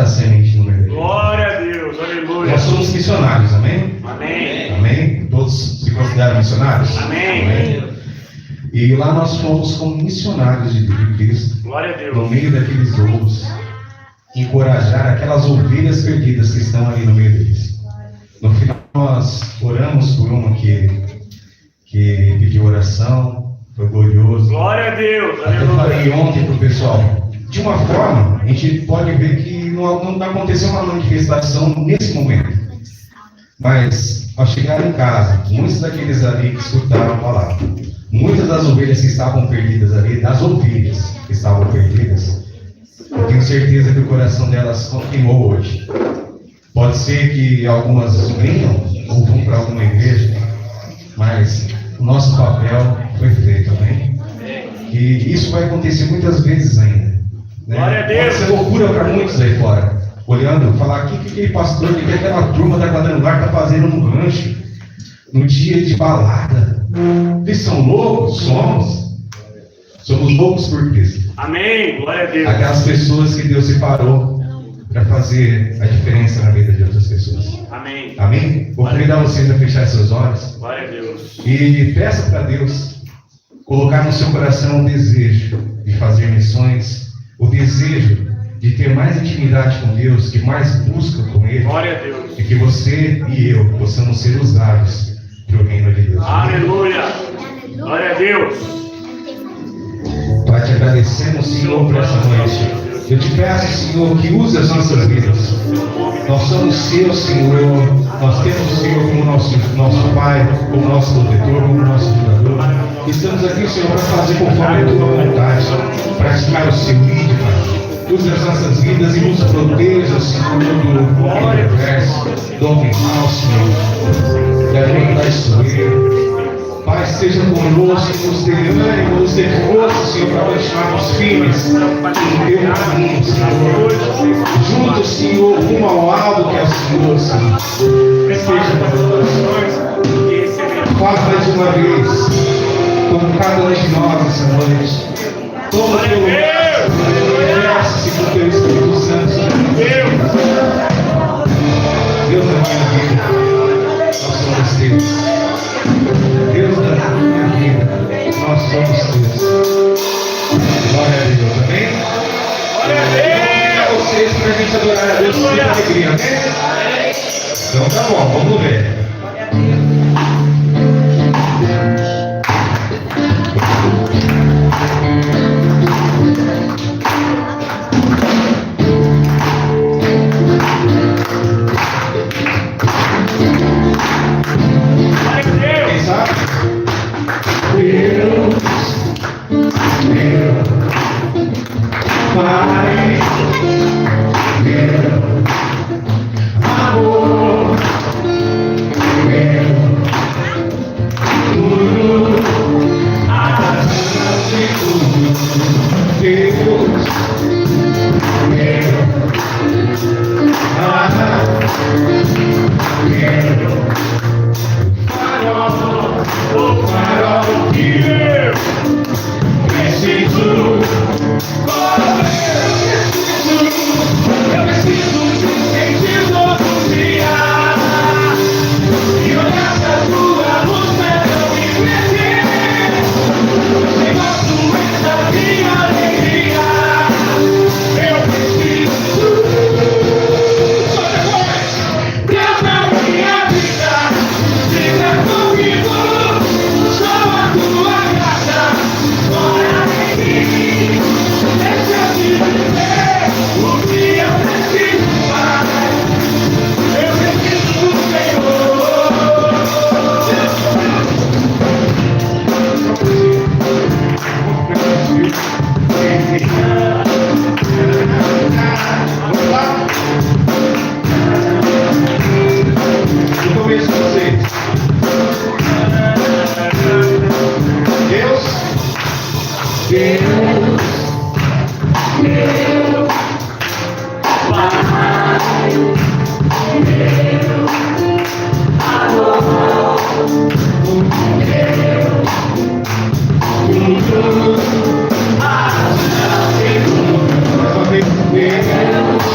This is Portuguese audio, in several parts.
a semente no meio deles. Glória a Deus, aleluia. Nós somos missionários, amém? Amém. Amém? Todos se consideram missionários? Amém. E lá nós fomos como missionários de Cristo, Glória a Deus. no meio daqueles lobos, encorajar aquelas ovelhas perdidas que estão ali no meio deles. No final nós oramos por uma que pediu oração, foi glorioso. Glória a Deus, Até falei aleluia. ontem para o pessoal, de uma forma, a gente pode ver que não aconteceu uma manifestação nesse momento. Mas, ao chegar em casa, muitos daqueles ali que escutaram a palavra, muitas das ovelhas que estavam perdidas ali, das ovelhas que estavam perdidas, eu tenho certeza que o coração delas queimou hoje. Pode ser que algumas venham ou vão para alguma igreja, mas o nosso papel foi feito, amém? E isso vai acontecer muitas vezes ainda. Né? Glória a Deus. Pode ser loucura para muitos aí fora. Olhando, falar o que aquele pastor, que aquela turma da quadrangular está fazendo no rancho, no dia de balada. Eles são loucos? Somos loucos por Cristo. Amém, glória a Deus. Aquelas pessoas que Deus separou para fazer a diferença na vida de outras pessoas. Amém. Amém? Vou convidar vocês a fechar seus olhos Glória a Deus. e peça para Deus colocar no seu coração o desejo de fazer missões, o desejo de ter mais intimidade com Deus, que mais busca com Ele, Glória a Deus. e que você e eu possamos ser usados para o reino de Deus. Aleluia. Glória a Deus. Pai, te agradecemos, Senhor, por essa noite. Eu te peço, Senhor, que use as nossas vidas. Nós somos seus, Senhor. Nós temos o Senhor como nosso Pai, como nosso protetor, como nosso cuidador. Estamos aqui, Senhor, para fazer conforme a tua vontade, praticar o seu ídolo, Pai. Use as nossas vidas e nos proteja, Senhor, do universo, do homem mau, Senhor, da lei da estoeira. Pai, seja conosco, nos dê ânimo, nos dê força, Senhor, para continuarmos firmes em teu caminho, Senhor. Juntos, Senhor, rumo ao alto que é o Senhor, Senhor. Seja faz mais uma vez, como cada um de nós nessa noite. Toma teu lugar, converse-se com o teu Espírito Santo, Senhor. Deus da minha vida, nós somos teus. Deus da minha vida, nós somos teus. Glória a Deus, amém? Glória a Deus. A vocês para a gente adorar a Deus com muita alegria, amém? Então tá bom, vamos ver. Quem sabe? Deus, meu Pai, meu amor, meu tudo, acima de tudo. Deus, meu o farol que eu preciso. Eu preciso de um sentido todo dia. E olhar pra tua luz pra me crescer. Senhor, tu és a minha alegria. Eu preciso. Só depois. Deus na minha vida. Fica comigo. Só a tua graça. Ora em mim. Deixa eu te dizer o que eu preciso, Pai. Eu preciso do Senhor. Vamos lá? Eu começo com vocês. Deus, meu Pai, meu amor, meu tudo, acima de tudo. Deus,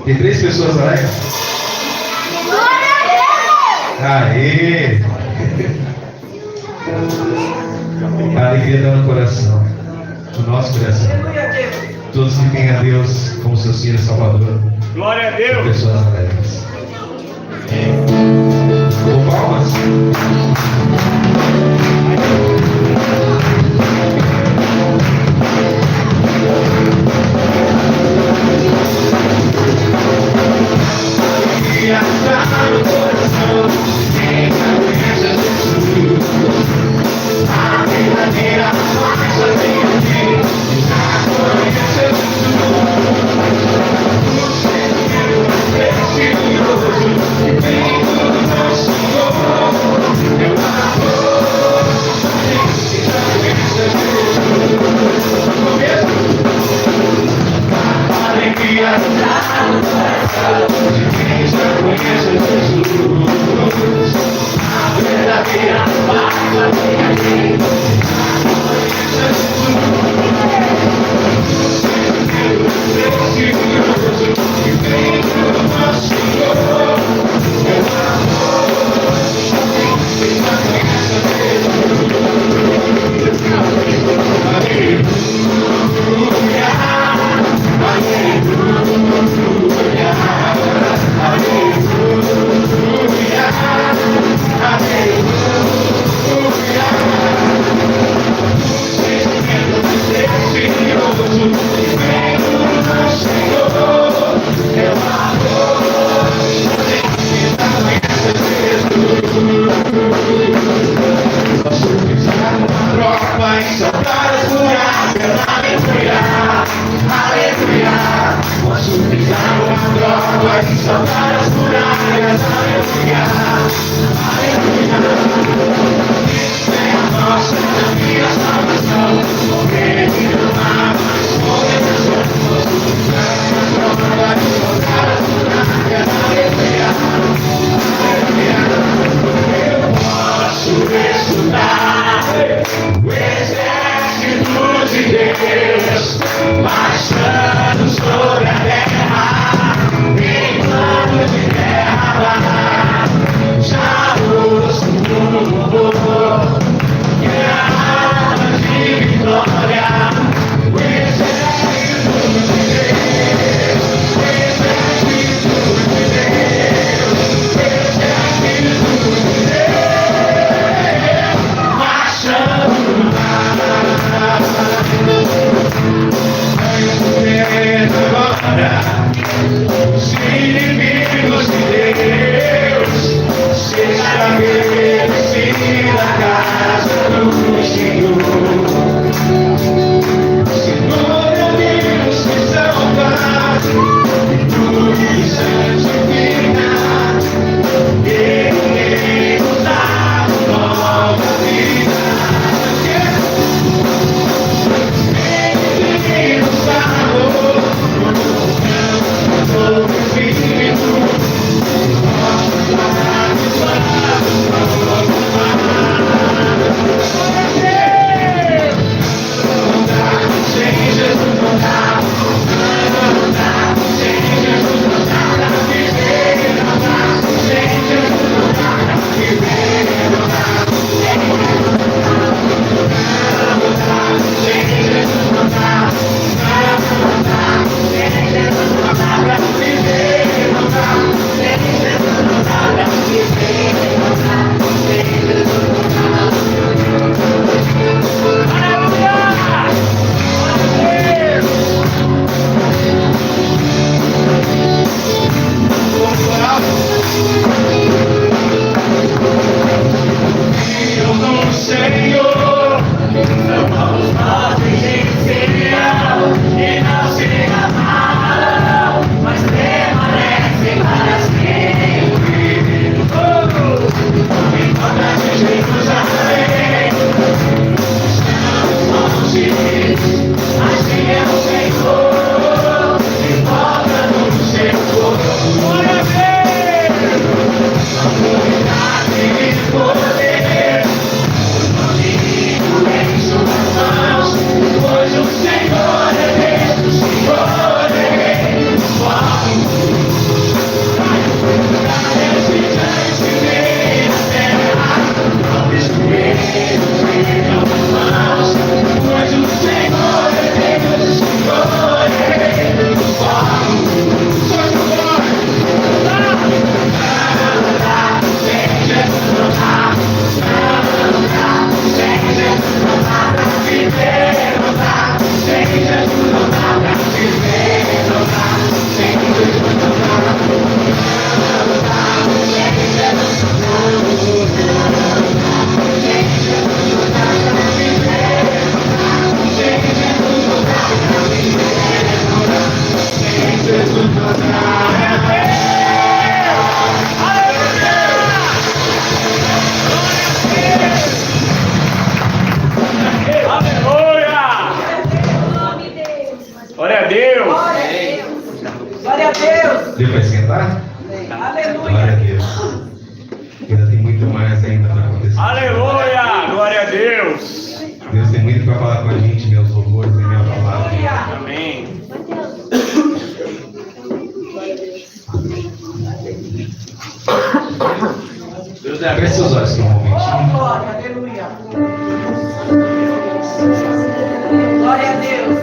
Tem 3 pessoas alegres? Aê! A alegria está no coração, no nosso coração. Todos que têm a Deus como seu Senhor e Salvador, Glória a são Deus. pessoas alegres. Com palmas. Alegria está no coração, quem conhece Jesus. A verdadeira paz vem aqui, já conhece Jesus. O Senhor é precioso, que vem do nosso Senhor. Meu amor, quem já conhece Jesus. A alegria está no coração, quem já conhece Jesus. A verdadeira paz vem aqui, já conhece Jesus. Precioso, que vem do nosso Senhor. Meu amor, quem já conhece Jesus. Aleluia, aleluia, aleluia, aleluia. Precioso, que vem do nosso Senhor. Meu amor, quem já conhece Jesus. Posso pisar numa tropa e saltar as muralhas. Aleluia, aleluia. Posso pisar numa tropa e saltar as muralhas. Aleluia, aleluia. Isso é a nossa e a salvação. Ele não há mais condenação. Posso pisar numa tropa e saltar as muralhas. Aleluia, aleluia. Eu posso escutar o exército de Deus marchando sobre a terra, em plano de guerra. Glória a Deus. Deu para esquentar? Glória a Aleluia. Deus. Ainda tem muito mais ainda para acontecer. Aleluia. Glória a Deus. Deus tem muito para falar com a gente, meus louvores e minha palavra. Amém. Deus é Feche seus olhos por um Oh, momentinho. glória. Aleluia. Glória a Deus.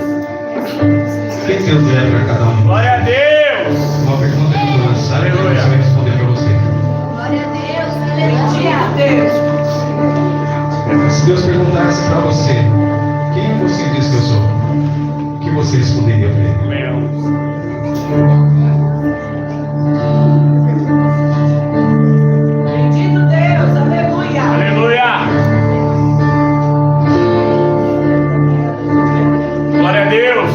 O que Deus deve para cada um? Glória a Deus. Uma pergunta que eu lançar e Deus vai responder para você. Glória a Deus, Glória a aleluia. Deus. Se Deus perguntasse para você, quem você diz que eu sou? O que você responderia para ele? Meu. Bendito Deus. Aleluia. Aleluia. Glória a Deus.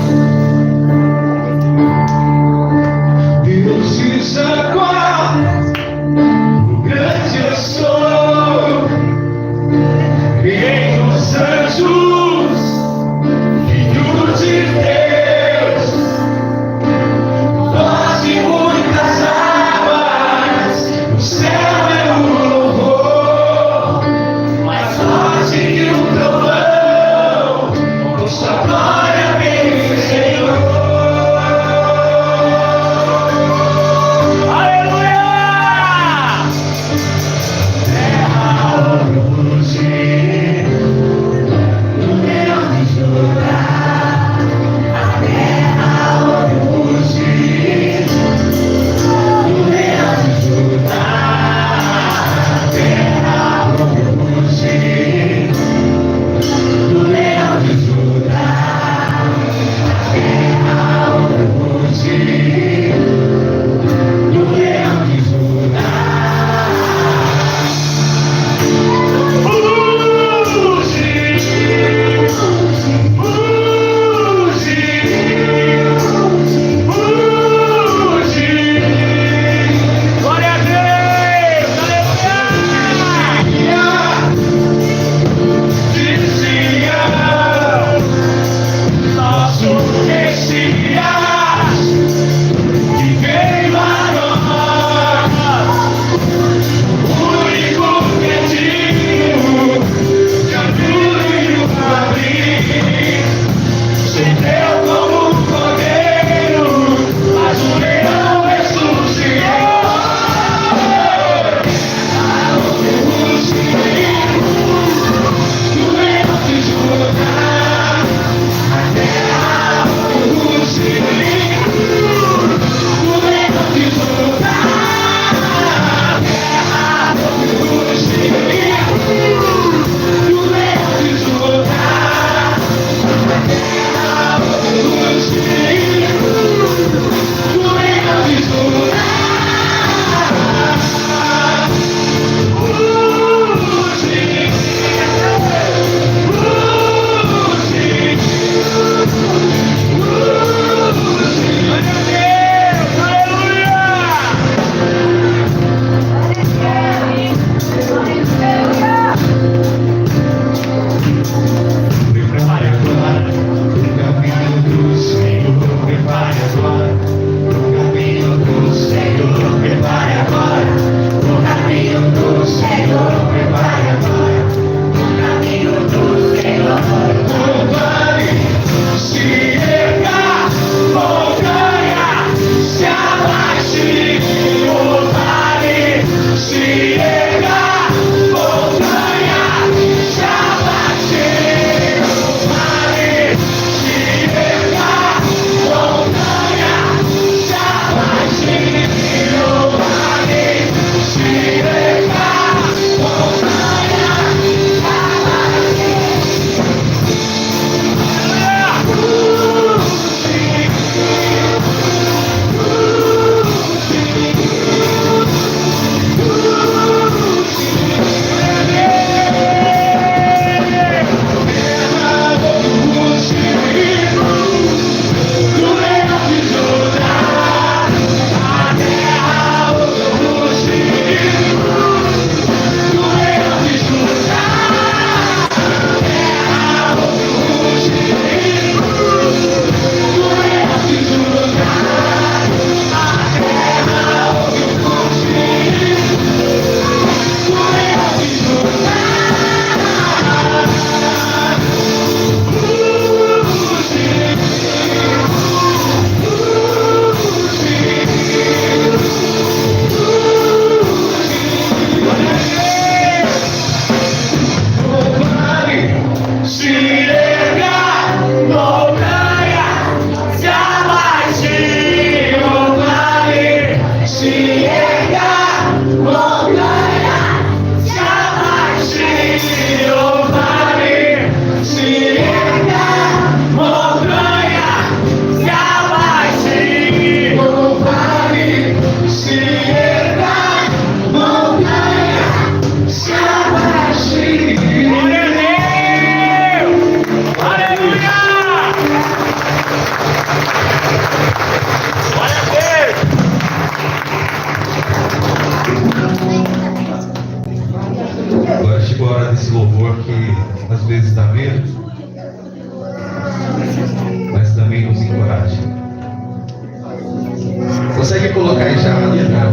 Consegue colocar aí já ali na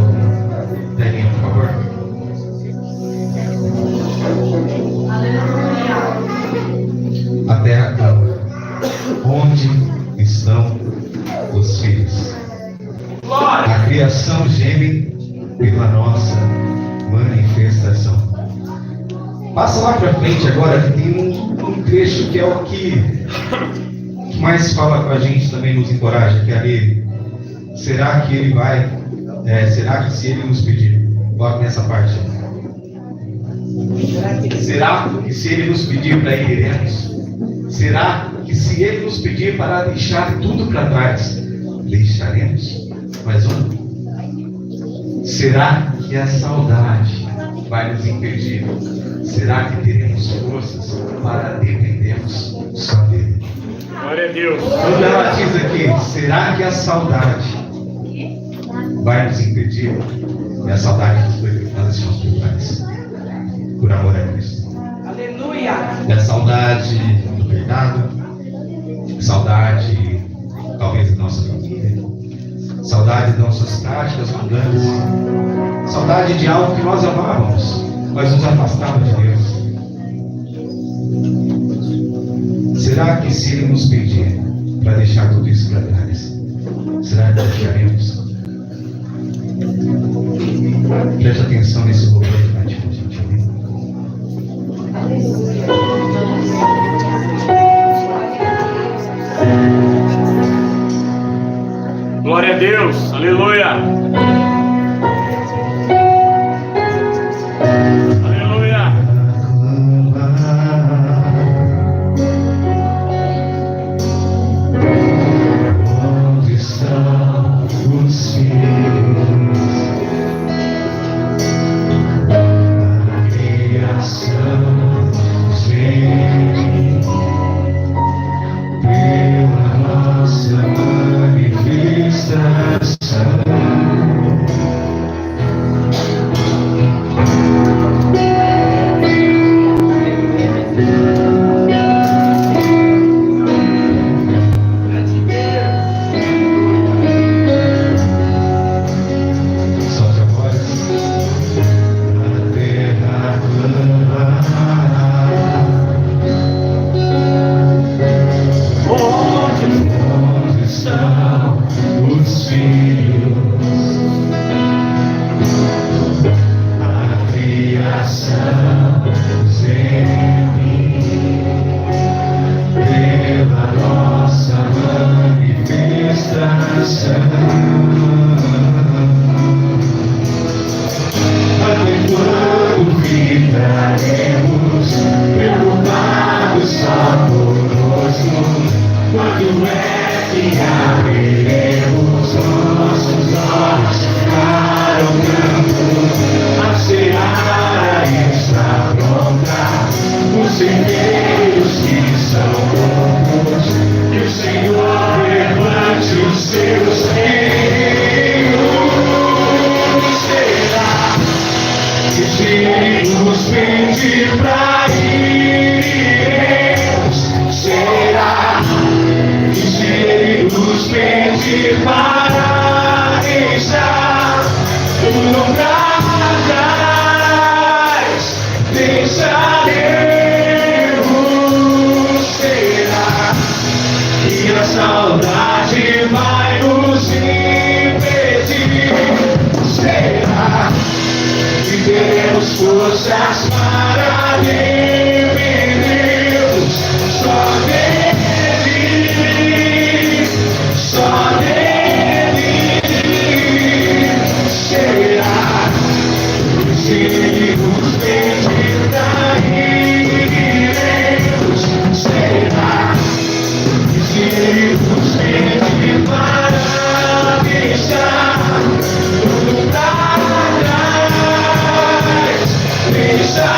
telinha, por favor? Aleluia. A terra clama. Onde estão os filhos? Glória. A criação geme pela nossa manifestação. Passa lá para frente agora, que tem um trecho que é o que mais fala com a gente, também nos encoraja, que é ali. Será que ele vai? Será que se ele nos pedir? Bota nessa parte. Será que se ele nos pedir, para ir iremos? Será que se ele nos pedir para deixar tudo para trás, deixaremos? Mas onde? Será que a saudade vai nos impedir? Será que teremos forças para dependermos só dele? Glória a Deus. Quando ela diz aqui, será que a saudade vai nos impedir? E a saudade nos foi que nós estamos preparados por amor a Cristo. Aleluia. É a saudade do pecado, saudade talvez da nossa família, saudade das nossas práticas mundanas, saudade de algo que nós amávamos, mas nos afastava de Deus. Será que se Ele nos pedir para deixar tudo isso para trás, será que deixaremos? Preste atenção nesse louvor que vai te gente ali. Glória a Deus. Aleluia. Aleluia. Onde estão os filhos? A criação geme pela nossa manifestação. Solte a voz. A terra clama. Onde estão os filhos? A criação geme pela nossa manifestação. Até quando ficaremos preocupados só conosco? Quando é que abriremos nossos olhos para o campo? A seara está pronta, os celeiros que são poucos, e o Senhor levante os seus reinos. Será que se Ele nos pedir para ir, iremos? Será que se Ele nos pedir para deixar tudo para trás, deixaremos? Será que a saudade vai nos impedir? Será que teremos forças para dependermos só dele, só dele? Será que se Ele nos pedir para iremos? Será que se Ele nos pedir para deixar tudo para trás, deixar?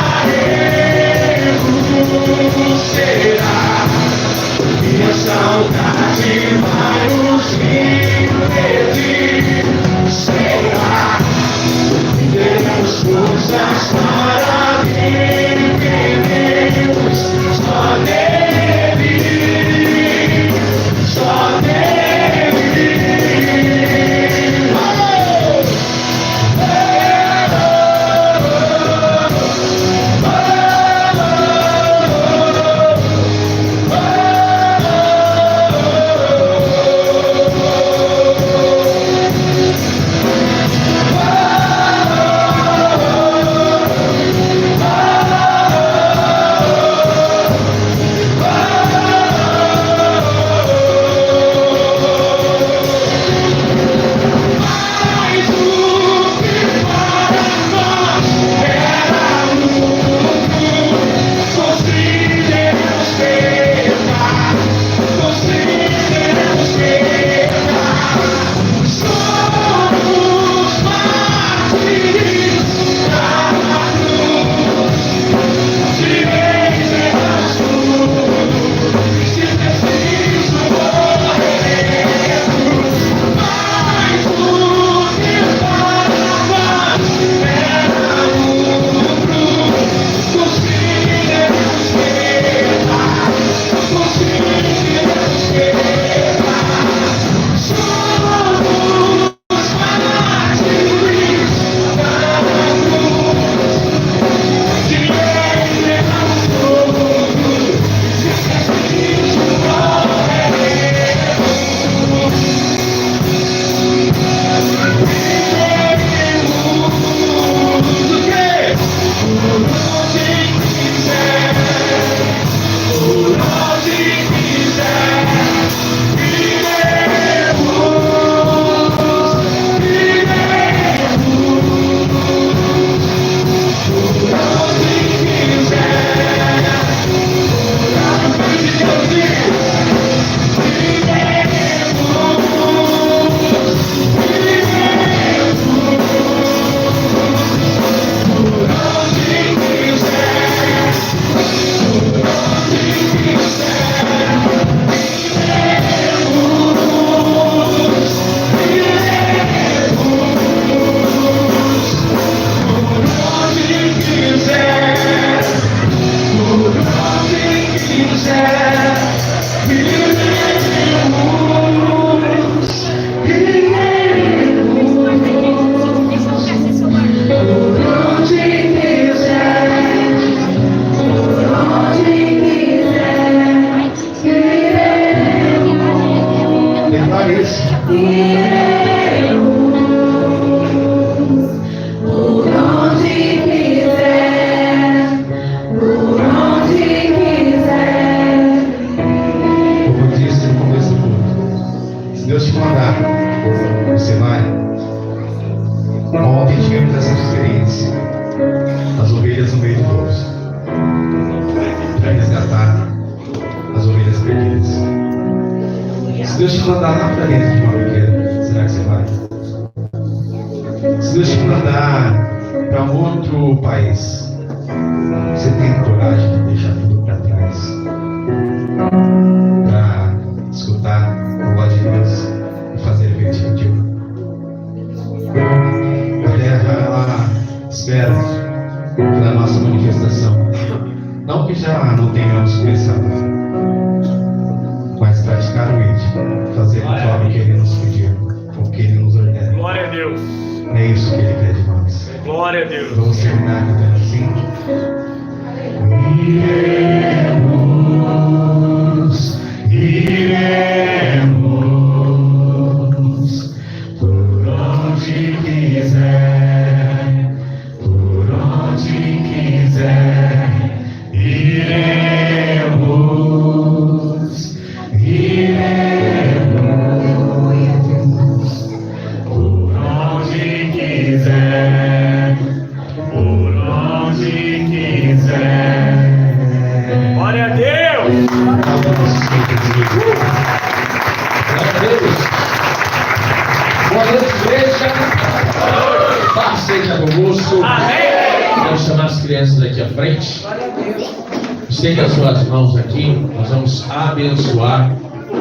tivemos essa experiência, as ovelhas no meio do lobos, para resgatar as ovelhas perdidas. Se Deus te mandar lá para dentro de uma biqueira, será que você vai? Se Deus te mandar para um outro país, você tem coragem de deixar tudo para trás para escutar a voz de Deus e fazer ele vertigo? A terra, ela espera pela nossa manifestação. Não que já não tenhamos começado, mas praticar o id, fazer conforme que Ele nos pediu, o que Ele nos ordena. Glória a Deus. É isso que Ele quer de nós. Glória a Deus. Vamos terminar cantando assim. Iremos por onde quiser, iremos, por onde quiser, Glória a Deus. Glória a Deus. Boa noite, igreja. Paz seja convosco. Amém. Vamos chamar as crianças aqui à frente. Estenda as suas mãos aqui. Nós vamos abençoar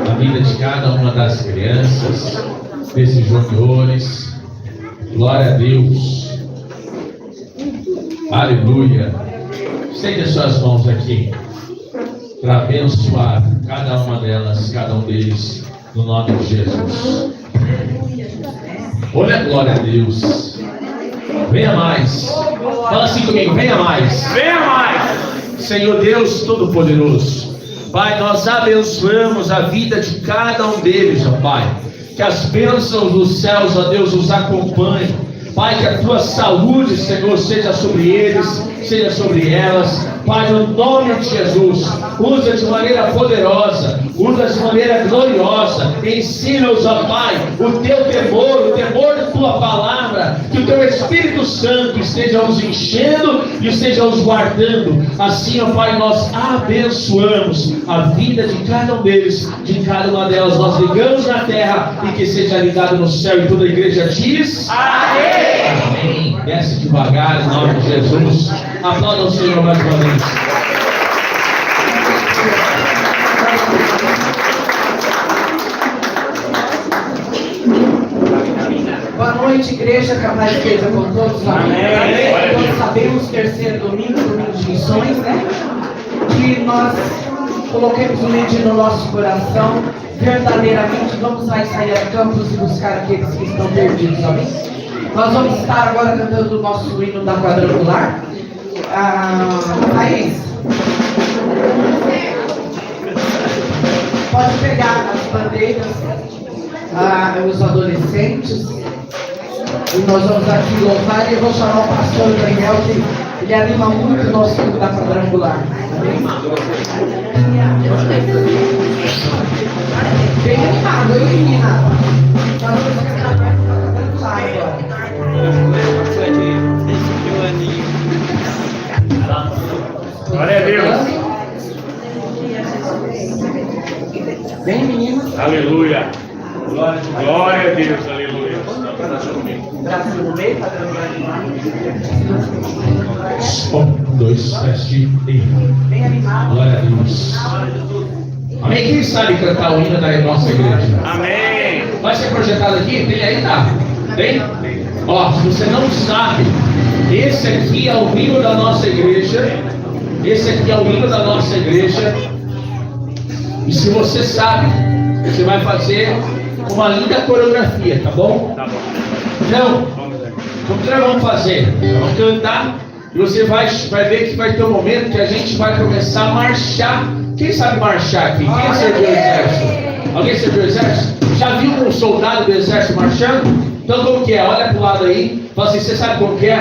a vida de cada uma das crianças, desses juniores. Glória a Deus. Aleluia. Estende as suas mãos aqui para abençoar cada uma delas, cada um deles, no nome de Jesus. Olha a glória a Deus. Venha mais. Fala assim comigo, venha mais. Venha mais. Senhor Deus Todo-Poderoso, Pai, nós abençoamos a vida de cada um deles, ó Pai. Que as bênçãos dos céus, ó Deus, os acompanhem. Pai, que a tua saúde, Senhor, seja sobre eles, seja sobre elas. Pai, no nome de Jesus, usa de maneira poderosa, usa de maneira gloriosa. Ensina-os, ó Pai, o teu temor, o temor da tua palavra. Que o teu Espírito Santo esteja os enchendo e esteja os guardando. Assim, ó Pai, nós abençoamos a vida de cada um deles, de cada uma delas. Nós ligamos na terra e que seja ligado no céu. E toda a igreja diz: Amém. Amém. Desce devagar, em nome de Jesus. Aplauda o Senhor mais uma vez. Boa noite, igreja, que a paz esteja com todos. Amém. Nós sabemos terceiro domingo de missões, né? Que nós coloquemos um mente no nosso coração. Verdadeiramente, vamos sair a campos e buscar aqueles que estão perdidos, amém? Nós vamos estar agora cantando o nosso hino da quadrangular. Thaís, pode pegar as bandeiras, os adolescentes, e nós vamos aqui louvar. E eu vou chamar o pastor Daniel, que ele anima muito o nosso hino da quadrangular. Amém? Bem animado, hein, menina? Nós vamos cantar a quadrangular agora. Glória a Deus. Bem, menina. Aleluia. Glória a Deus. Aleluia. Braço no meio, quadrangular demais. 1, 2, 3, e Bem animado. glória a Deus. Amém? Quem sabe cantar o hino da nossa igreja? Amém. Vai ser projetado aqui? Tem aí, tá? Tem? Ó, se você não sabe, esse aqui é o hino da nossa igreja. Esse aqui é o hino da nossa igreja. E se você sabe, você vai fazer uma linda coreografia, tá bom? Tá bom. Então, o que nós vamos fazer? Nós vamos cantar e você vai ver que vai ter um momento que a gente vai começar a marchar. Quem sabe marchar aqui? Quem serviu o exército? Alguém serviu o exército? Já viu um soldado do exército marchando? Então como que é? Olha pro lado aí. Fala assim, você sabe como que é?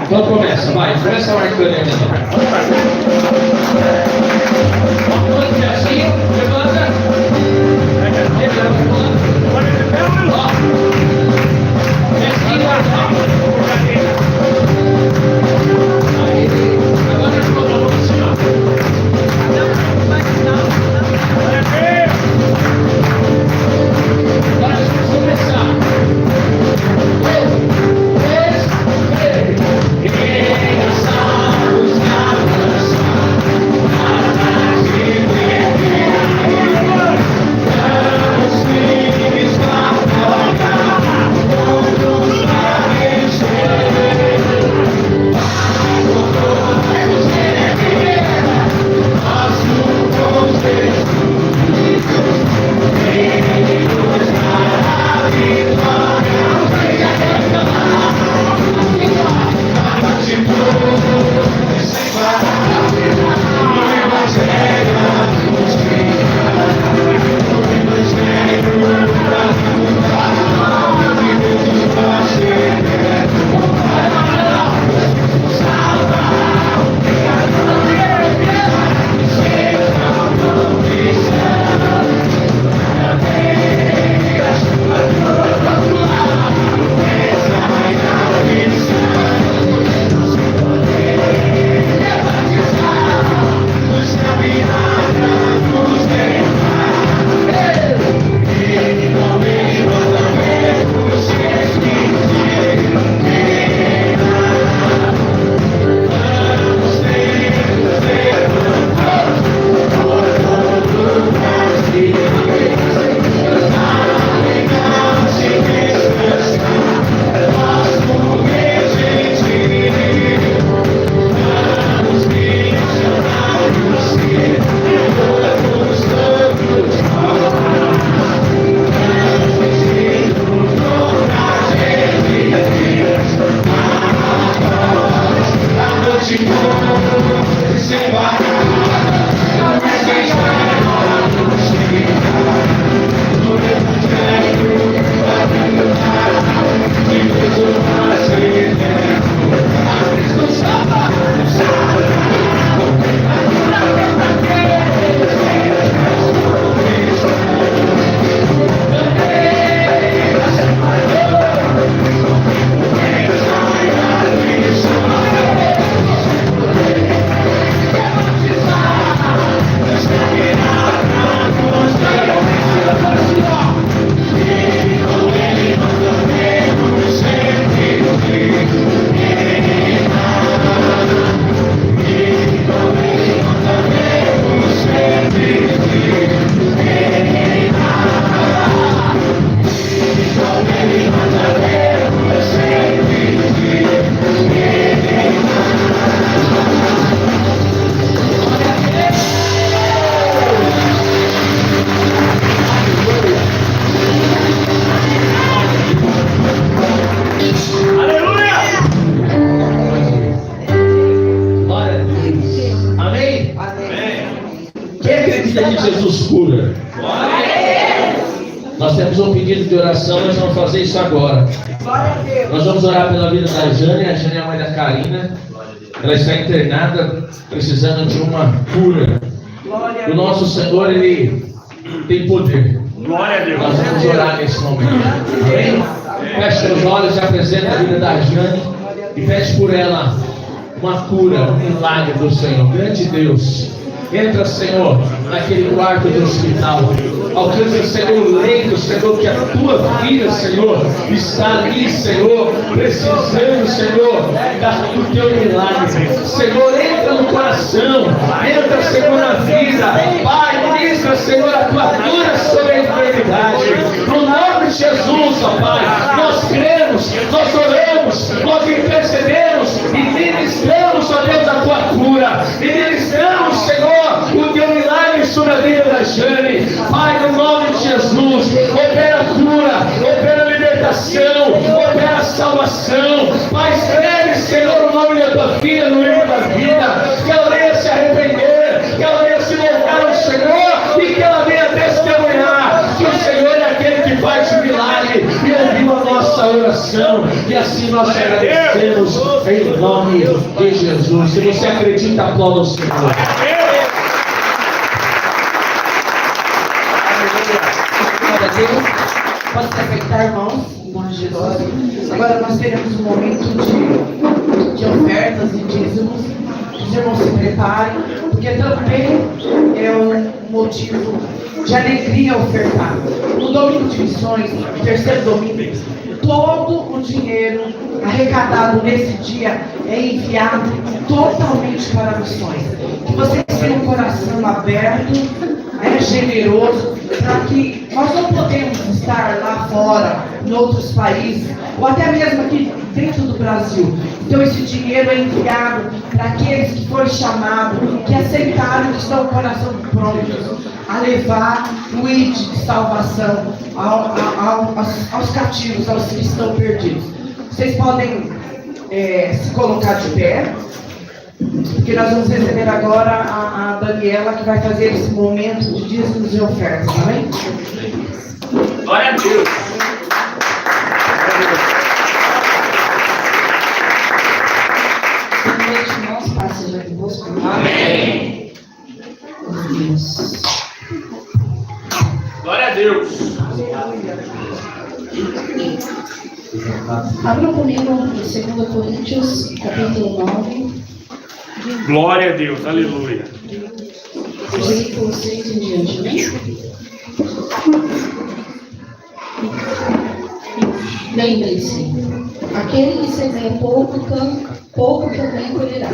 Então começa, vai. Começa marcando aí. Quando que é assim, levanta. Ó. É assim, fizemos um pedido de oração, nós vamos fazer isso agora. Glória a Deus. Nós vamos orar pela vida da Jane. A Jane é a mãe da Karina. Ela está internada, precisando de uma cura. Glória a O nosso Senhor, Ele tem poder. Glória a Deus. Nós vamos orar nesse momento. Amém? Feche seus olhos e apresenta a vida da Jane e pede por ela uma cura, um milagre do Senhor. Grande Deus, entra, Senhor, naquele quarto do hospital. Alcança, Senhor, o leito, Senhor, que a tua filha, Senhor, está ali, Senhor, precisando, Senhor, do teu milagre. Senhor, entra no coração, entra, Senhor, na vida. Pai, ministra, Senhor, a tua cura sobre a enfermidade. No nome de Jesus, ó Pai, nós cremos, nós oramos, nós intercedemos e ministramos, ó Deus, a tua cura. E ministramos, Senhor, o teu milagre sobre a vida da Jane. Pai, no nome de Jesus, opera a cura, opera a libertação, opera a salvação. Pai, escreve, Senhor, o nome da tua filha no livro da vida, que ela venha se arrepender, que ela venha se voltar ao Senhor e que ela venha testemunhar que o Senhor é aquele que faz o milagre e ouviu a nossa oração. E assim nós te agradecemos em nome de Jesus. Se você acredita, aplauda o Senhor. Deus, pode se afeitar, irmãos, em nome de Jesus. Agora nós teremos um momento de ofertas e dízimos. Os irmãos se preparem, porque também é um motivo de alegria ofertar. No domingo de missões, terceiro domingo, todo o dinheiro arrecadado nesse dia é enviado totalmente para missões. Que vocês tenham um coração aberto, generoso, para que nós não podemos estar lá fora, em outros países, ou até mesmo aqui dentro do Brasil. Então esse dinheiro é enviado para aqueles que foram chamados, que aceitaram, que estão com o coração pronto a levar o ID de salvação aos cativos, aos que estão perdidos. Vocês podem se colocar de pé, porque nós vamos receber agora a Daniela, que vai fazer esse momento de dízimos e ofertas, amém? Glória a Deus. Boa noite, irmãos. Paz seja convosco. Amém. Deus. Glória a Deus. Abra comigo em 2 Coríntios, capítulo 9. Glória a Deus. Aleluia. Versículo 6 em diante, né? Lembre-se, aquele que semeia pouco também colherá.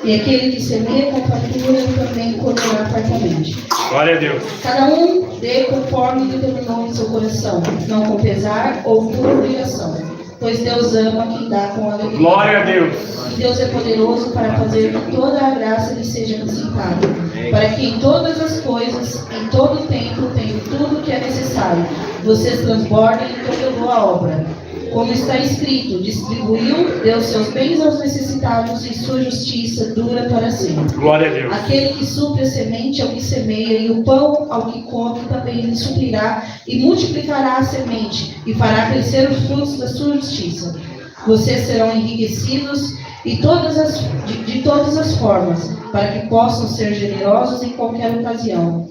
E aquele que semeia com fartura também colherá fartamente. Glória a Deus. Cada um dê conforme determinou em seu coração, não com pesar ou por obrigação, pois Deus ama quem dá com alegria. Glória a Deus. E Deus é poderoso para fazer que toda a graça lhe seja acrescentada, para que em todas as coisas, em todo o tempo, tenham tudo o que é necessário, vocês transbordem em toda boa obra. Como está escrito, distribuiu, deu seus bens aos necessitados e sua justiça dura para sempre. Glória a Deus. Aquele que supre a semente ao que semeia e o pão ao que come também lhe suprirá e multiplicará a semente e fará crescer os frutos da sua justiça. Vocês serão enriquecidos de todas as formas, para que possam ser generosos em qualquer ocasião.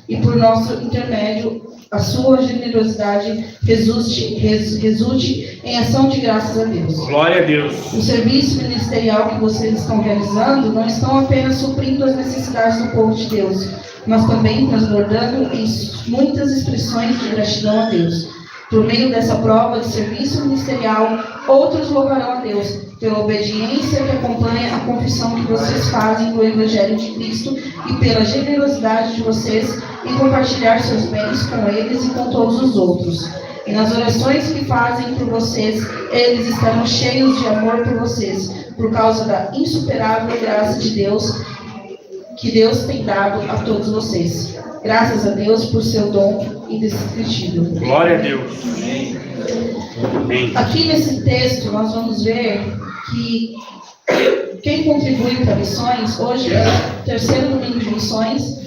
E por nosso intermédio, a sua generosidade resulte em ação de graças a Deus. Glória a Deus. O serviço ministerial que vocês estão realizando não estão apenas suprindo as necessidades do povo de Deus, mas também transbordando em muitas expressões de gratidão a Deus. Por meio dessa prova de serviço ministerial, outros louvarão a Deus pela obediência que acompanha a confissão que vocês fazem do Evangelho de Cristo e pela generosidade de vocês em compartilhar seus bens com eles e com todos os outros. E nas orações que fazem por vocês, eles estarão cheios de amor por vocês, por causa da insuperável graça de Deus que Deus tem dado a todos vocês. Graças a Deus por seu dom indescritível. Glória a Deus. Amém. Aqui nesse texto nós vamos ver que quem contribui para missões, hoje é o terceiro domingo de missões,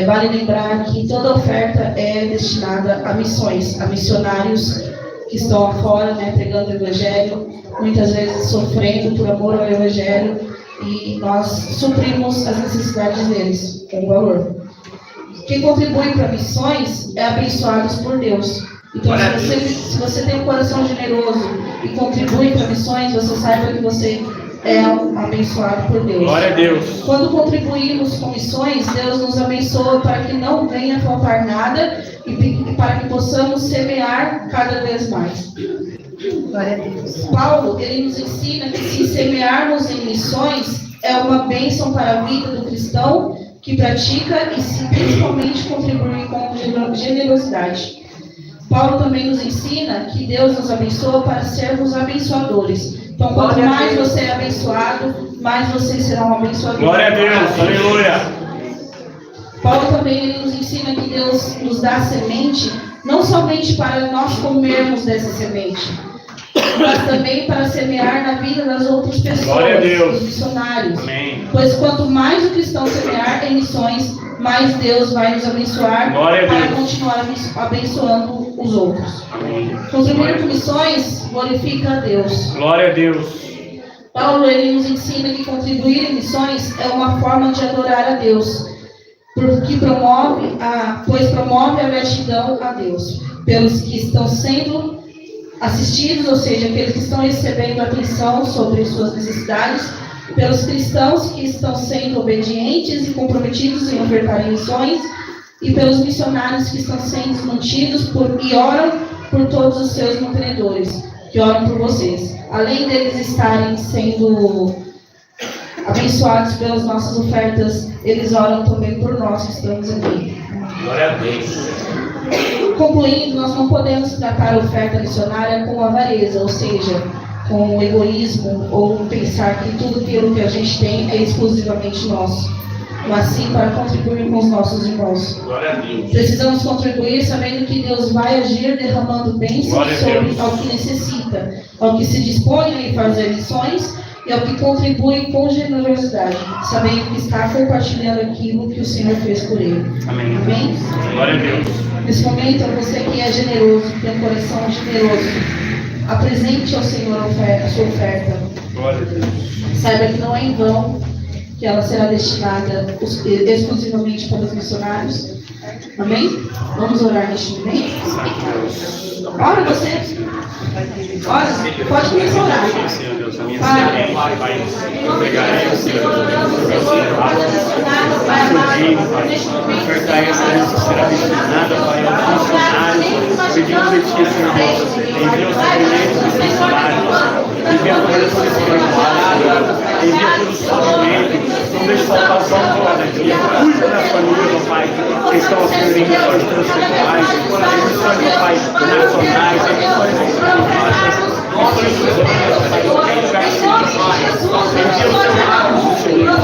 Vale lembrar que toda oferta é destinada a missões, a missionários que estão afora, né, pregando o Evangelho, muitas vezes sofrendo por amor ao Evangelho, e nós suprimos as necessidades deles com valor. Quem contribui para missões é abençoado por Deus. Então, se você tem um coração generoso e contribui para missões, você saiba que você é um abençoado por Deus. Glória a Deus. Quando contribuímos com missões, Deus nos abençoa para que não venha faltar nada e para que possamos semear cada vez mais. Glória a Deus. Paulo, ele nos ensina que se semearmos em missões é uma bênção para a vida do cristão que pratica e se principalmente contribui com generosidade. Paulo também nos ensina que Deus nos abençoa para sermos abençoadores. Então, quanto mais você é abençoado, mais vocês serão abençoadores. Glória a Deus, aleluia. Paulo também ele nos ensina que Deus nos dá semente, não somente para nós comermos dessa semente, mas também para semear na vida das outras pessoas, Glória a Deus. dos missionários. Amém. Pois quanto mais o cristão semear em missões, mais Deus vai nos abençoar Glória a para Deus. continuar abençoando os outros. Amém. Contribuir com missões glorifica a Deus. Glória a Deus. Paulo ele nos ensina que contribuir em missões é uma forma de adorar a Deus, pois promove a gratidão a Deus pelos que estão sendo assistidos, ou seja, aqueles que estão recebendo atenção sobre suas necessidades, pelos cristãos que estão sendo obedientes e comprometidos em ofertar missões, e pelos missionários que estão sendo mantidos e oram por todos os seus mantenedores, que oram por vocês. Além deles estarem sendo abençoados pelas nossas ofertas, eles oram também por nós que estamos aqui. Glória a Deus. Concluindo, nós não podemos tratar a oferta missionária com avareza, ou seja, com egoísmo, ou pensar que tudo aquilo que a gente tem é exclusivamente nosso, mas sim para contribuir com os nossos irmãos. Glória a Deus. Precisamos contribuir sabendo que Deus vai agir derramando bênçãos Glória a sobre Deus. ao que necessita, ao que se dispõe em fazer missões e ao que contribui com generosidade, sabendo que está compartilhando aquilo que o Senhor fez por ele. Amém. Amém? Glória a Deus. Nesse momento, você que é generoso, que tem um coração generoso, apresente ao Senhor a sua oferta. Glória a Deus. Saiba que não é em vão que ela será destinada exclusivamente para os missionários. Amém? Vamos orar neste momento? Ora você. Ora, pode começar a orar. Senhor Deus, a minha Pai, Pai, obrigado, Senhor Deus. Oferta essa será destinada, Pai, aos missionários. Pedimos a Ti, Senhor Deus, envia os alimentos necessários, envia toda a envia todo o suprimento, não deixe faltar o pão cada dia, cuida da família, Pai, que estão sendo emissões transexuais, emissões, Pai, nacionais, emissões internacionais, emissões urbanas, Pai, em lugares secundários, envia o Teu lado, Senhor,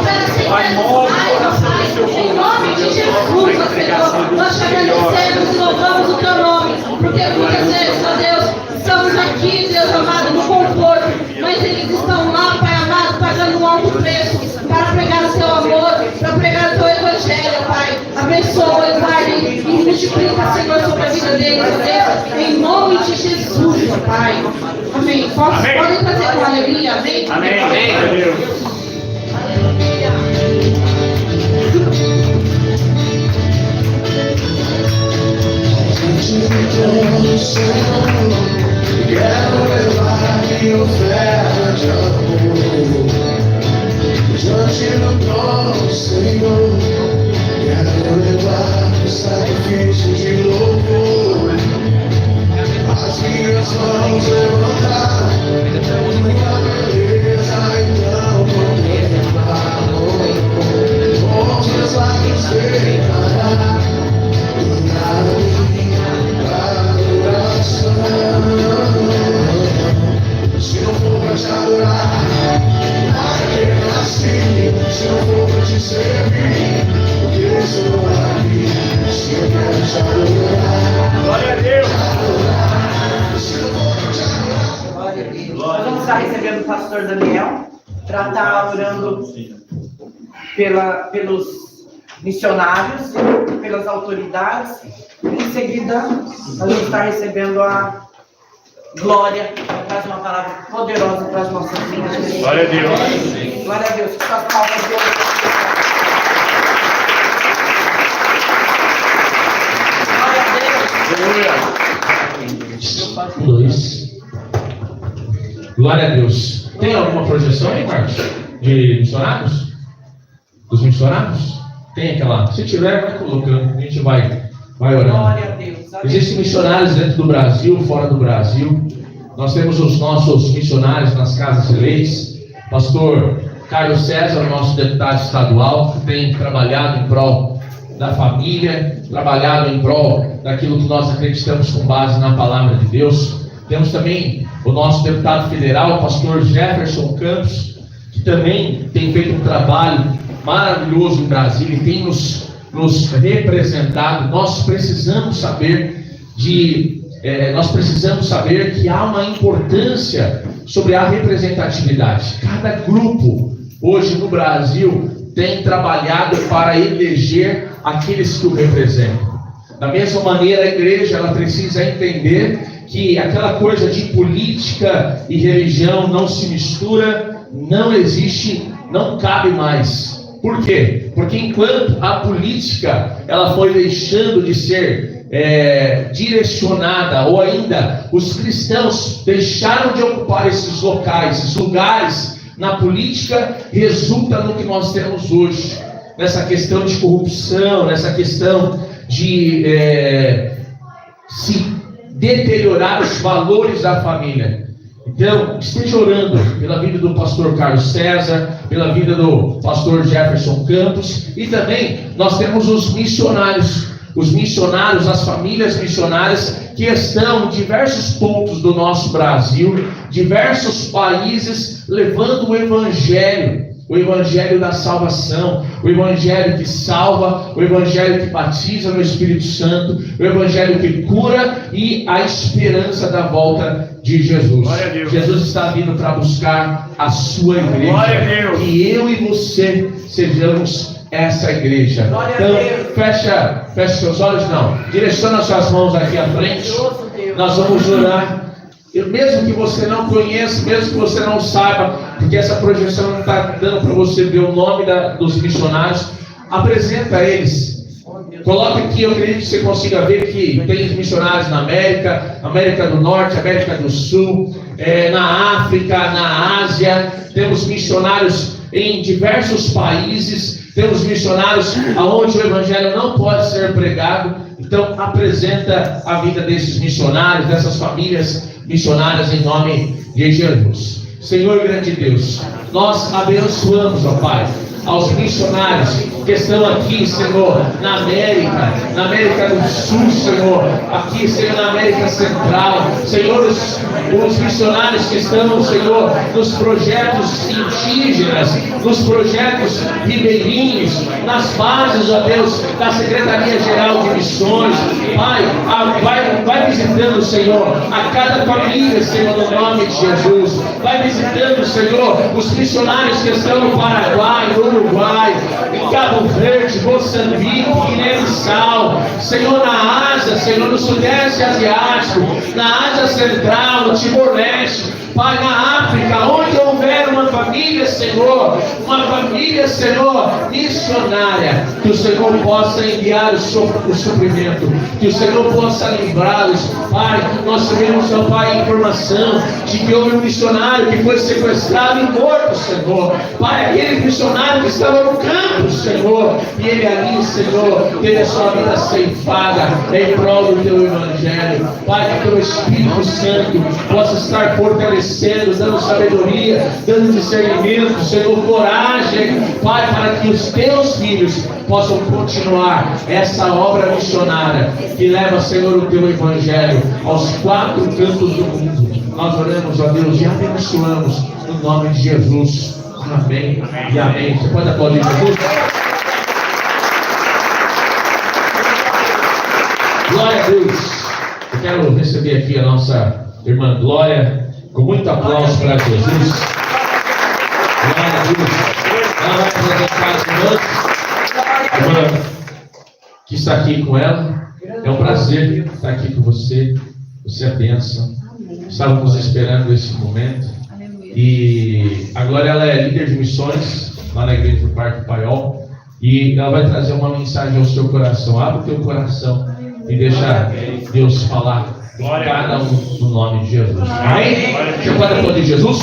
Pai, move o coração do Seu povo, Em nome de Jesus, Senhor, nós te agradecemos e louvamos o Teu nome, porque muitas vezes, ó Deus, estamos aqui, Deus amado, no conforto, mas eles estão lá, Pai amado, pagando um alto preço para pregar o Teu amor, para pregar o Teu Evangelho, Pai. Abençoa, guarda e multiplica, Senhor, sobre a vida deles, ó Deus, em nome de Jesus, ó Pai. Amém. Podem trazer com alegria, amém? Amém. Amém. Deus. Quero levar minha oferta de amor diante do trono, Senhor. Quero levar o sacrifício de louvor, as minhas mãos levantar, tua beleza então contemplar, com os meus lábios declarar toda minha adoração. Se não for pra te adorar, vai ter assim. Se não for pra te servir, porque eu sou aqui. Se eu quero te adorar, Glória a Deus. se não for pra te adorar. Glória a Deus. Nós vamos estar recebendo o pastor Daniel para estar orando pelos missionários, pelas autoridades. Em seguida, a gente está recebendo a Glória, que traz uma palavra poderosa para as nossas vidas. Glória a Deus. Glória a Deus. Que suas palmas de ouro. Glória a Deus. 2. Glória a Deus. Tem alguma projeção aí, Marcos? De missionários? Dos missionários? Tem aquela? Se tiver, vai colocando. A gente vai orando. Glória a Deus. Existem missionários dentro do Brasil, fora do Brasil. Nós temos os nossos missionários nas casas eleitas. Pastor Carlos César, nosso deputado estadual, que tem trabalhado em prol da família, trabalhado em prol daquilo que nós acreditamos com base na palavra de Deus. Temos também o nosso deputado federal, o pastor Jefferson Campos, que também tem feito um trabalho maravilhoso em Brasília e tem nos representado. Nós precisamos saber que há uma importância sobre a representatividade. Cada grupo hoje no Brasil tem trabalhado para eleger aqueles que o representam. Da mesma maneira, a igreja ela precisa entender que aquela coisa de política e religião não se mistura, não existe, não cabe mais. Por quê? Porque enquanto a política ela foi deixando de ser direcionada, ou ainda os cristãos deixaram de ocupar esses locais, esses lugares na política, resulta no que nós temos hoje, nessa questão de corrupção, nessa questão de se deteriorar os valores da família. Então, esteja orando pela vida do pastor Carlos César, pela vida do pastor Jefferson Campos, e também nós temos os missionários, as famílias missionárias que estão em diversos pontos do nosso Brasil, diversos países, levando o evangelho da salvação, o evangelho que salva, o evangelho que batiza no Espírito Santo, o evangelho que cura e a esperança da volta de Jesus. Jesus está vindo para buscar a sua igreja, e eu e você sejamos essa igreja. Então, fecha seus olhos, não, direciona suas mãos aqui à frente, nós vamos orar. Mesmo que você não conheça, mesmo que você não saiba, porque essa projeção não está dando para você ver o nome dos missionários, apresenta eles. Coloque aqui, eu acredito que você consiga ver que tem missionários na América do Norte, América do Sul, na África, na Ásia. Temos missionários em diversos países, temos missionários aonde o evangelho não pode ser pregado. Então apresenta a vida desses missionários, dessas famílias missionárias, em nome de Jesus. Senhor grande Deus, nós abençoamos, ó Pai, aos missionários que estão aqui, Senhor, na América do Sul, Senhor, aqui, Senhor, na América Central, Senhor, os missionários que estão, Senhor, nos projetos indígenas, nos projetos ribeirinhos, nas bases, ó Deus, da Secretaria-Geral de Missões. Pai, vai visitando, Senhor, a cada família, Senhor, no nome de Jesus. Vai visitando, Senhor, os missionários que estão no Paraguai, no Uruguai, em Cabo Verde, Moçambique, Guiné-Bissau, Senhor, na Ásia, Senhor, no Sudeste Asiático, na Ásia Central, no Timor-Leste, Pai, na África, onde houver uma família, Senhor, missionária, que o Senhor possa enviar o suprimento, que o Senhor possa livrá-los. Pai, nós tivemos, ó Pai, a informação de que houve um missionário que foi sequestrado e morto, Senhor. Pai, aquele missionário que estava no campo, Senhor, e ele ali, Senhor, teve a sua vida ceifada em prol do Teu Evangelho. Pai, que o Teu Espírito Santo possa estar fortalecendo, dando sabedoria, dando discernimento, Senhor, coragem, Pai, para que os Teus filhos possam continuar essa obra missionária que leva, Senhor, o Teu Evangelho aos 4 cantos do mundo. Nós oramos, ó Deus, e abençoamos no nome de Jesus. Amém e amém. Você pode aplaudir Jesus? Glória a Deus. Eu quero receber aqui a nossa irmã Glória, com muito aplauso para Jesus. Glória a Deus. Ela vai apresentar as irmãs. Irmã, que está aqui com ela, é um prazer estar aqui com você. Você é bênção. Estávamos esperando esse momento. E agora ela é líder de missões lá na igreja do Parque Paiol. E ela vai trazer uma mensagem ao seu coração. Abre o teu coração e deixa Deus falar em cada um no nome de Jesus. Amém? Você pode aplaudir Jesus?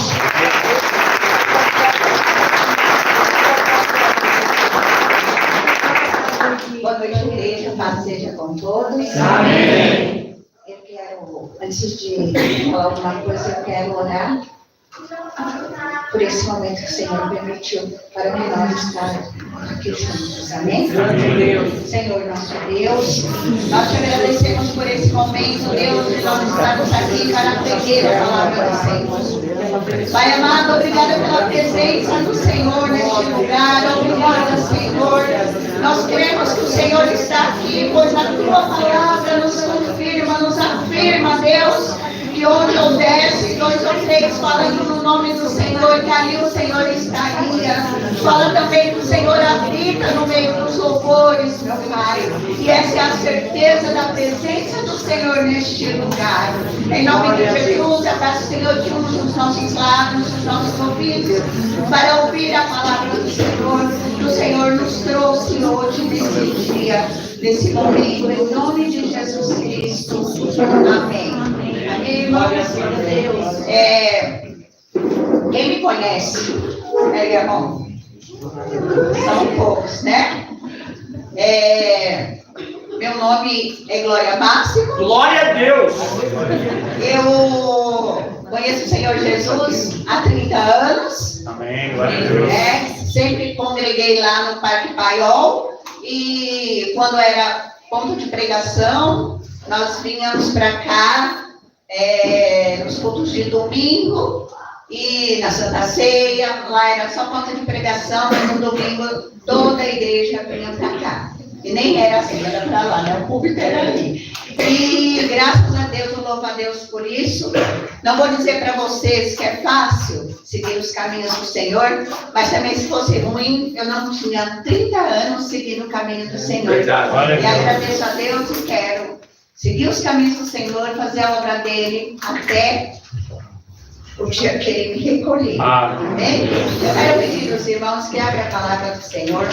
Boa noite, igreja. Paz seja com todos. Amém. Eu quero, antes de falar alguma coisa, eu quero orar por esse momento que o Senhor permitiu para que nós estarmos aqui juntos. Amém? Senhor, nosso Deus, nós te agradecemos por esse momento, Deus, de nós estarmos aqui para aprender a palavra do Senhor. Pai amado, obrigada pela presença do Senhor neste lugar. Obrigada, Senhor. Nós cremos que o Senhor está aqui, pois a tua palavra nos confirma, nos afirma, Deus, que onde houvesse 2 ou 3 falando no nome do Senhor, que ali o Senhor estaria. Fala também que o Senhor habita no meio dos louvores, meu Pai. E essa é a certeza da presença do Senhor neste lugar. Em nome de Jesus, eu peço, Senhor, que use os nossos lábios, os nossos ouvidos, para ouvir a palavra do Senhor, que o Senhor nos trouxe hoje, nesse dia, nesse momento. Em nome de Jesus Cristo. Amém. Amém, irmãos. Deus. Quem me conhece, irmão? São poucos, né? Meu nome é Glória Máximo. Glória a Deus! Eu conheço o Senhor Jesus há 30 anos. Amém, glória a Deus. Sempre congreguei lá no Parque Paiol. E quando era ponto de pregação, nós vinhamos para cá, nos cultos de domingo e na Santa Ceia. Lá era só ponto de pregação, mas no domingo toda a igreja vinha para cá. E nem era assim, era para lá, né? O público era ali. E graças a Deus, eu louvo a Deus por isso. Não vou dizer para vocês que é fácil seguir os caminhos do Senhor, mas também se fosse ruim, eu não tinha 30 anos seguindo o caminho do Senhor. Verdade. E agradeço a Deus e quero seguir os caminhos do Senhor, fazer a obra dele até o dia que ele me recolher. Amém? Eu quero pedir aos irmãos que abram a palavra do Senhor.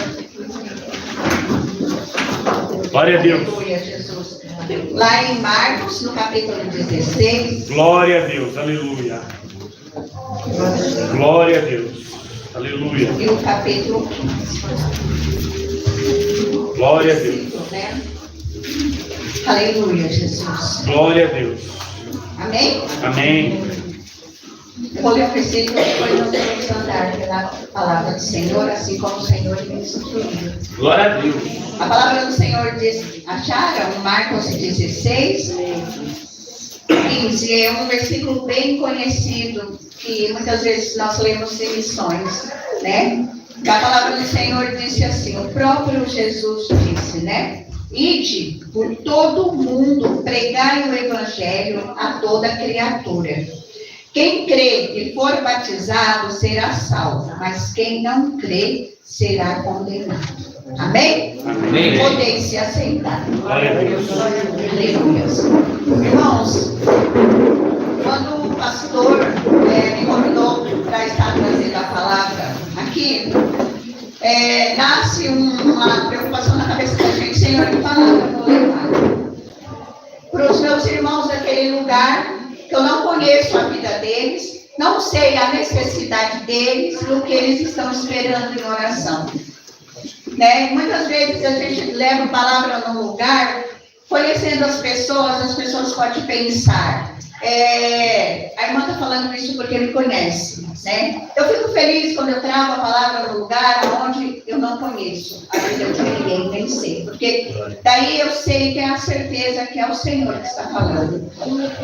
Glória a Deus. Aleluia, Jesus. Lá em Marcos, no capítulo 16. Glória a Deus, aleluia. Glória a Deus, aleluia. E o capítulo 15. Glória a Deus. Né? Aleluia, Jesus. Glória a Deus. Amém? Amém. Eu vou ler o versículo e depois nós vamos andar pela palavra do Senhor, assim como o Senhor me instruiu. Glória a Deus. A palavra do Senhor diz, acharam? Marcos 16, 15. É um versículo bem conhecido, que muitas vezes nós lemos em missões, né? A palavra do Senhor disse assim, o próprio Jesus disse, né? Ide por todo o mundo, pregai o evangelho a toda criatura. Quem crê e for batizado será salvo, mas quem não crê será condenado. Amém? Amém. Podem se assentar. Glória a Deus. Aleluia. Irmãos, quando o pastor me convidou para estar trazendo a palavra aqui, nasce uma preocupação na cabeça da gente, Senhor, que palavra eu vou levar para os meus irmãos daquele lugar, que eu não conheço a vida deles, não sei a necessidade deles, o que eles estão esperando em oração. Né? Muitas vezes a gente leva a palavra num lugar, conhecendo as pessoas podem pensar, a irmã está falando isso porque me conhece, né? Eu fico feliz quando eu trago a palavra no lugar onde eu não conheço a vida de ninguém, nem sei, porque daí eu sei que é a certeza que é o Senhor que está falando.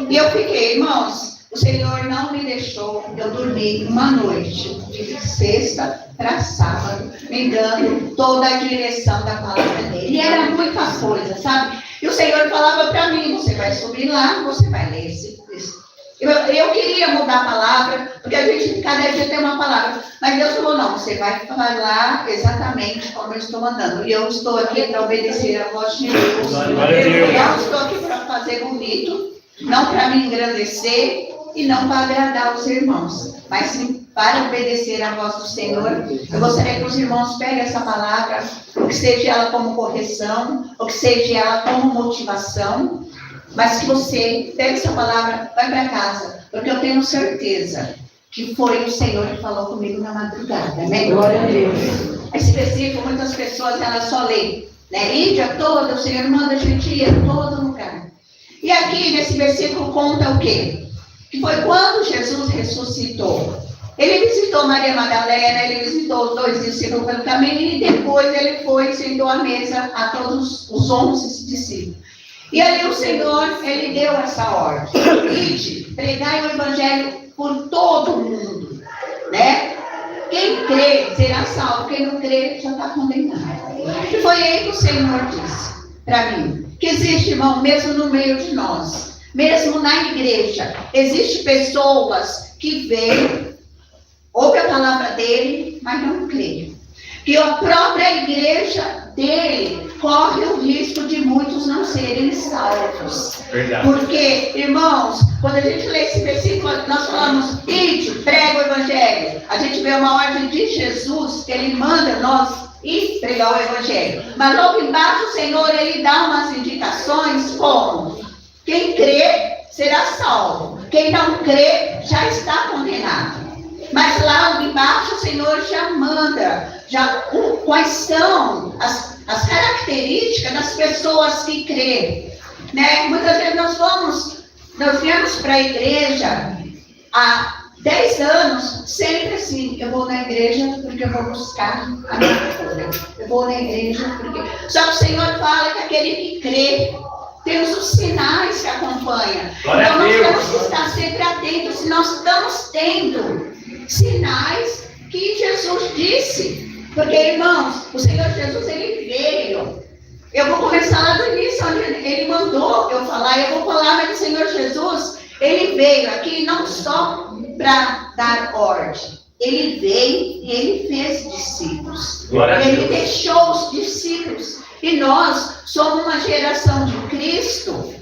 E eu fiquei, irmãos, o Senhor não me deixou eu dormir uma noite, de sexta para sábado, me dando toda a direção da palavra dele. E era muita coisa, sabe? E o Senhor falava para mim, você vai subir lá, você vai ler Eu queria mudar a palavra, porque a gente cada dia tem uma palavra. Mas Deus falou, não, você vai falar exatamente como eu estou mandando. E eu estou aqui para obedecer a voz de Deus. Eu não estou aqui para fazer bonito, não para me engrandecer e não para agradar os irmãos, mas sim para obedecer a voz do Senhor. Eu gostaria que os irmãos peguem essa palavra, ou que seja ela como correção, ou que seja ela como motivação, mas que você pegue essa palavra, vai para casa, porque eu tenho certeza que foi o Senhor que falou comigo na madrugada, né? Glória a Deus. Esse versículo, muitas pessoas, elas só leem, né? Ide a toda, o Senhor manda a gente ir a todo lugar. E aqui, nesse versículo, conta o quê? Que foi quando Jesus ressuscitou. Ele visitou Maria Madalena, ele visitou os 2 discípulos pelo caminho, e depois ele foi e sentou à mesa a todos os 11 discípulos. E ali o Senhor, ele deu essa ordem. Ide, pregai o evangelho por todo o mundo, né? Quem crê será salvo, quem não crê já está condenado. E foi aí que o Senhor disse para mim, que existe, irmão, mesmo no meio de nós, mesmo na igreja, existe pessoas que veem, ouve a palavra dele, mas não crê. Que a própria igreja dele corre o risco de muitos não serem salvos. Verdade. Porque, irmãos, quando a gente lê esse versículo, nós falamos, ide, prega o evangelho. A gente vê uma ordem de Jesus, que ele manda nós ir pregar o evangelho. Mas logo embaixo o Senhor, ele dá umas indicações como, quem crê será salvo. Quem não crê já está condenado. Mas lá embaixo o Senhor já manda, quais são as características das pessoas que creem, né? Muitas vezes nós viemos para a igreja há 10 anos, sempre assim, eu vou na igreja porque eu vou buscar a minha cura. Eu vou na igreja porque... Só que o Senhor fala que aquele que crê, tem os sinais que acompanham. Então nós temos que estar sempre atentos se nós estamos tendo sinais que Jesus disse. Porque, irmãos, o Senhor Jesus, ele veio. Eu vou começar lá do início, onde ele mandou eu falar. Eu vou falar, mas o Senhor Jesus, ele veio aqui não só para dar ordem. Ele veio e ele fez discípulos. Ele deixou os discípulos. E nós somos uma geração de Cristo,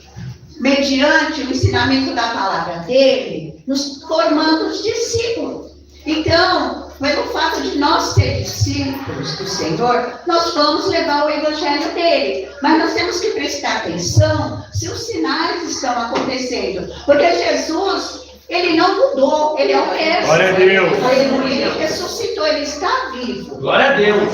mediante o ensinamento da palavra dele, nos formando os discípulos. Então, pelo fato de nós ser discípulos do Senhor, nós vamos levar o evangelho dele. Mas nós temos que prestar atenção se os sinais estão acontecendo. Porque Jesus, ele não mudou, ele é o mesmo. Glória a Deus. Ele ressuscitou, ele está vivo. Glória a Deus.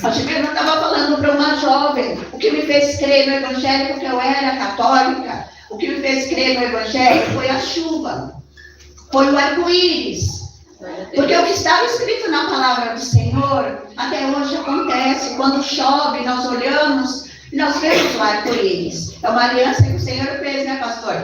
Acho que eu estava falando para uma jovem, o que me fez crer no evangelho, porque eu era católica, o que me fez crer no evangelho foi a chuva, foi o arco-íris. Porque o que estava escrito na palavra do Senhor, até hoje acontece. Quando chove, nós olhamos e nós vemos o arco-íris. É uma aliança que o Senhor fez, né, pastor?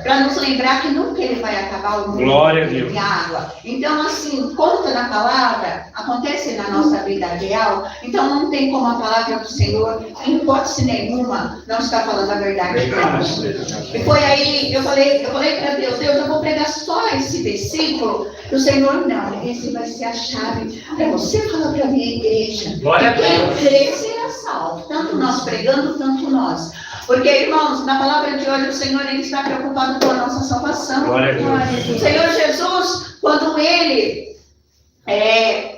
Para nos lembrar que nunca ele vai acabar o mundo Glória a Deus. de água. Então, assim, conta na palavra, acontece na nossa vida real. Então, não tem como a palavra do Senhor, em hipótese nenhuma, não está falando a verdade de Deus. E foi aí, eu falei para Deus, eu vou pregar só esse versículo. O Senhor, não, esse vai ser a chave. Aí você fala para a minha igreja. Glória a Deus. Quem crê será salvo. Tanto nós pregando, tanto nós. Porque, irmãos, na palavra de hoje, o Senhor, ele está preocupado com a nossa salvação. Glória a Deus. O Senhor Jesus, quando ele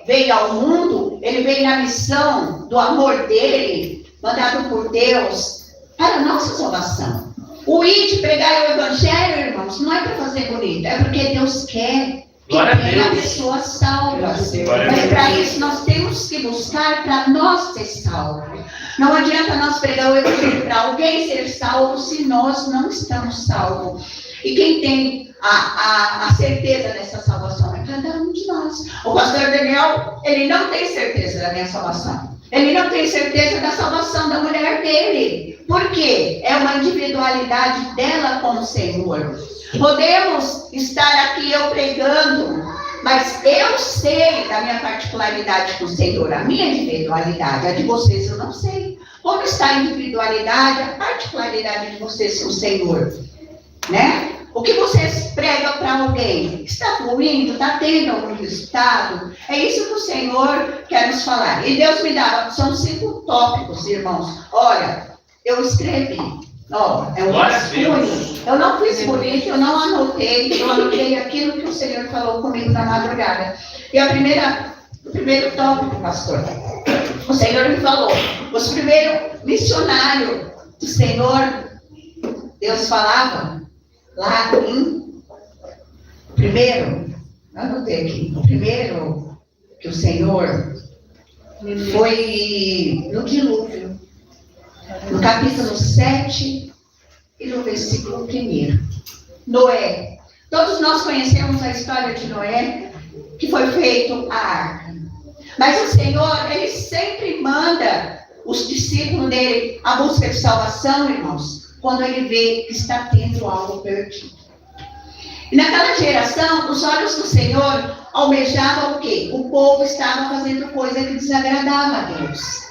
veio ao mundo, ele veio na missão do amor dele, mandado por Deus, para a nossa salvação. O ir de pregar o evangelho, irmãos, não é para fazer bonito, é porque Deus quer que tenha pessoas salvas. Mas para isso nós temos que buscar para nós ser salvos. Não adianta nós pregar o evangelho para alguém ser salvo se nós não estamos salvos. E quem tem a certeza dessa salvação é cada um de nós. O pastor Daniel, ele não tem certeza da minha salvação. Ele não tem certeza da salvação da mulher dele. Por quê? É uma individualidade dela com o Senhor. Podemos estar aqui eu pregando, mas eu sei da minha particularidade com o Senhor, a minha individualidade, a de vocês eu não sei. Como está a individualidade, a particularidade de vocês com o Senhor? Né? o que vocês pregam para alguém está fluindo, está tendo algum resultado? É isso que o Senhor quer nos falar. E Deus me dava, são 5 tópicos, irmãos. Olha, eu escrevi. Ó, é um rascunho. Eu não fiz bonito, eu não anotei, eu anotei aquilo que o Senhor falou comigo na madrugada. E o primeiro tópico, pastor, o Senhor me falou, os primeiros missionários do Senhor, Deus falava lá em primeiro, anotei aqui, o primeiro que o Senhor foi no dilúvio, no capítulo 7 e no versículo 1. Noé. Todos nós conhecemos a história de Noé, que foi feito a arca. Mas o Senhor, Ele sempre manda os discípulos dele à busca de salvação, irmãos, quando Ele vê que está tendo algo perdido. E naquela geração, os olhos do Senhor almejavam o quê? O povo estava fazendo coisa que desagradava a Deus.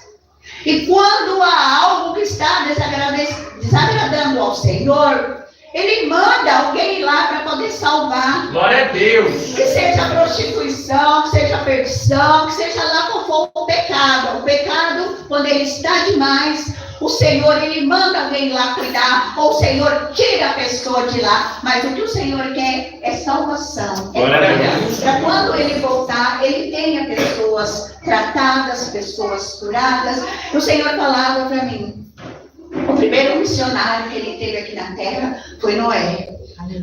E quando há algo que está desagradando ao Senhor, Ele manda alguém lá para poder salvar. Glória a Deus. Que seja prostituição, que seja perdição, que seja lá qual for o pecado. O pecado, quando ele está demais, o Senhor, Ele manda alguém lá cuidar, ou o Senhor tira a pessoa de lá. Mas o que o Senhor quer é salvação. Glória a Deus. Para quando Ele voltar, Ele tenha pessoas tratadas, pessoas curadas. O Senhor falava para mim, o primeiro missionário que Ele teve aqui na terra foi Noé.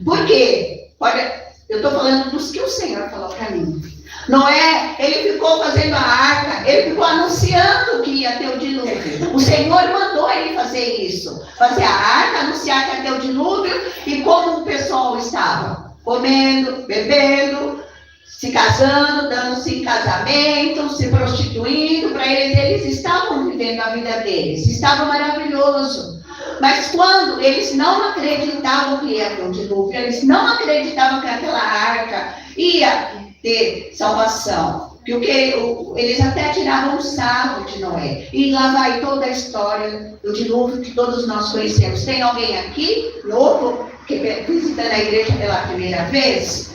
Por quê? Olha, eu estou falando dos que o Senhor falou para mim. Noé, ele ficou fazendo a arca, ele ficou anunciando que ia ter o dilúvio. O Senhor mandou ele fazer isso. Fazer a arca, anunciar que ia ter o dilúvio. E como o pessoal estava? Comendo, bebendo, se casando, dando-se em casamento, se prostituindo. Para eles estavam vivendo a vida deles. Estava maravilhoso. Mas quando eles não acreditavam que ia ter um dilúvio, eles não acreditavam que aquela arca ia ter salvação. Porque eles até tiravam um sarro de Noé. E lá vai toda a história do dilúvio que todos nós conhecemos. Tem alguém aqui, novo, que visita a igreja pela primeira vez?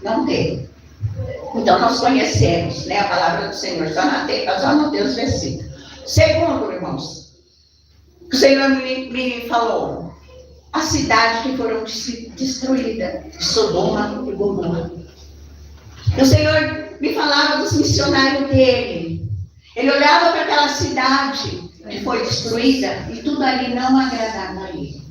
Não tem. Então nós conhecemos, né, a palavra do Senhor. Só anotei os versículos. Segundo, irmãos, o Senhor me falou, a cidade que foram destruídas, Sodoma e Gomorra. O Senhor me falava dos missionários dele. Ele olhava para aquela cidade que foi destruída e tudo ali não agradava a ele.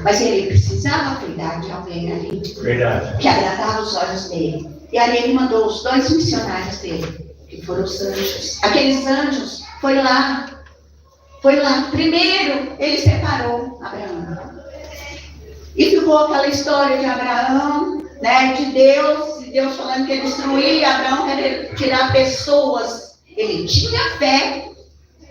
Mas ele precisava cuidar de alguém ali. Verdade. Que agradava os olhos dele. E ali ele mandou os 2 missionários dele, que foram os anjos. Aqueles anjos foi lá. Primeiro, ele separou Abraão. E ficou aquela história de Abraão, né, de Deus falando que ele destruía, Abraão queria tirar pessoas. Ele tinha fé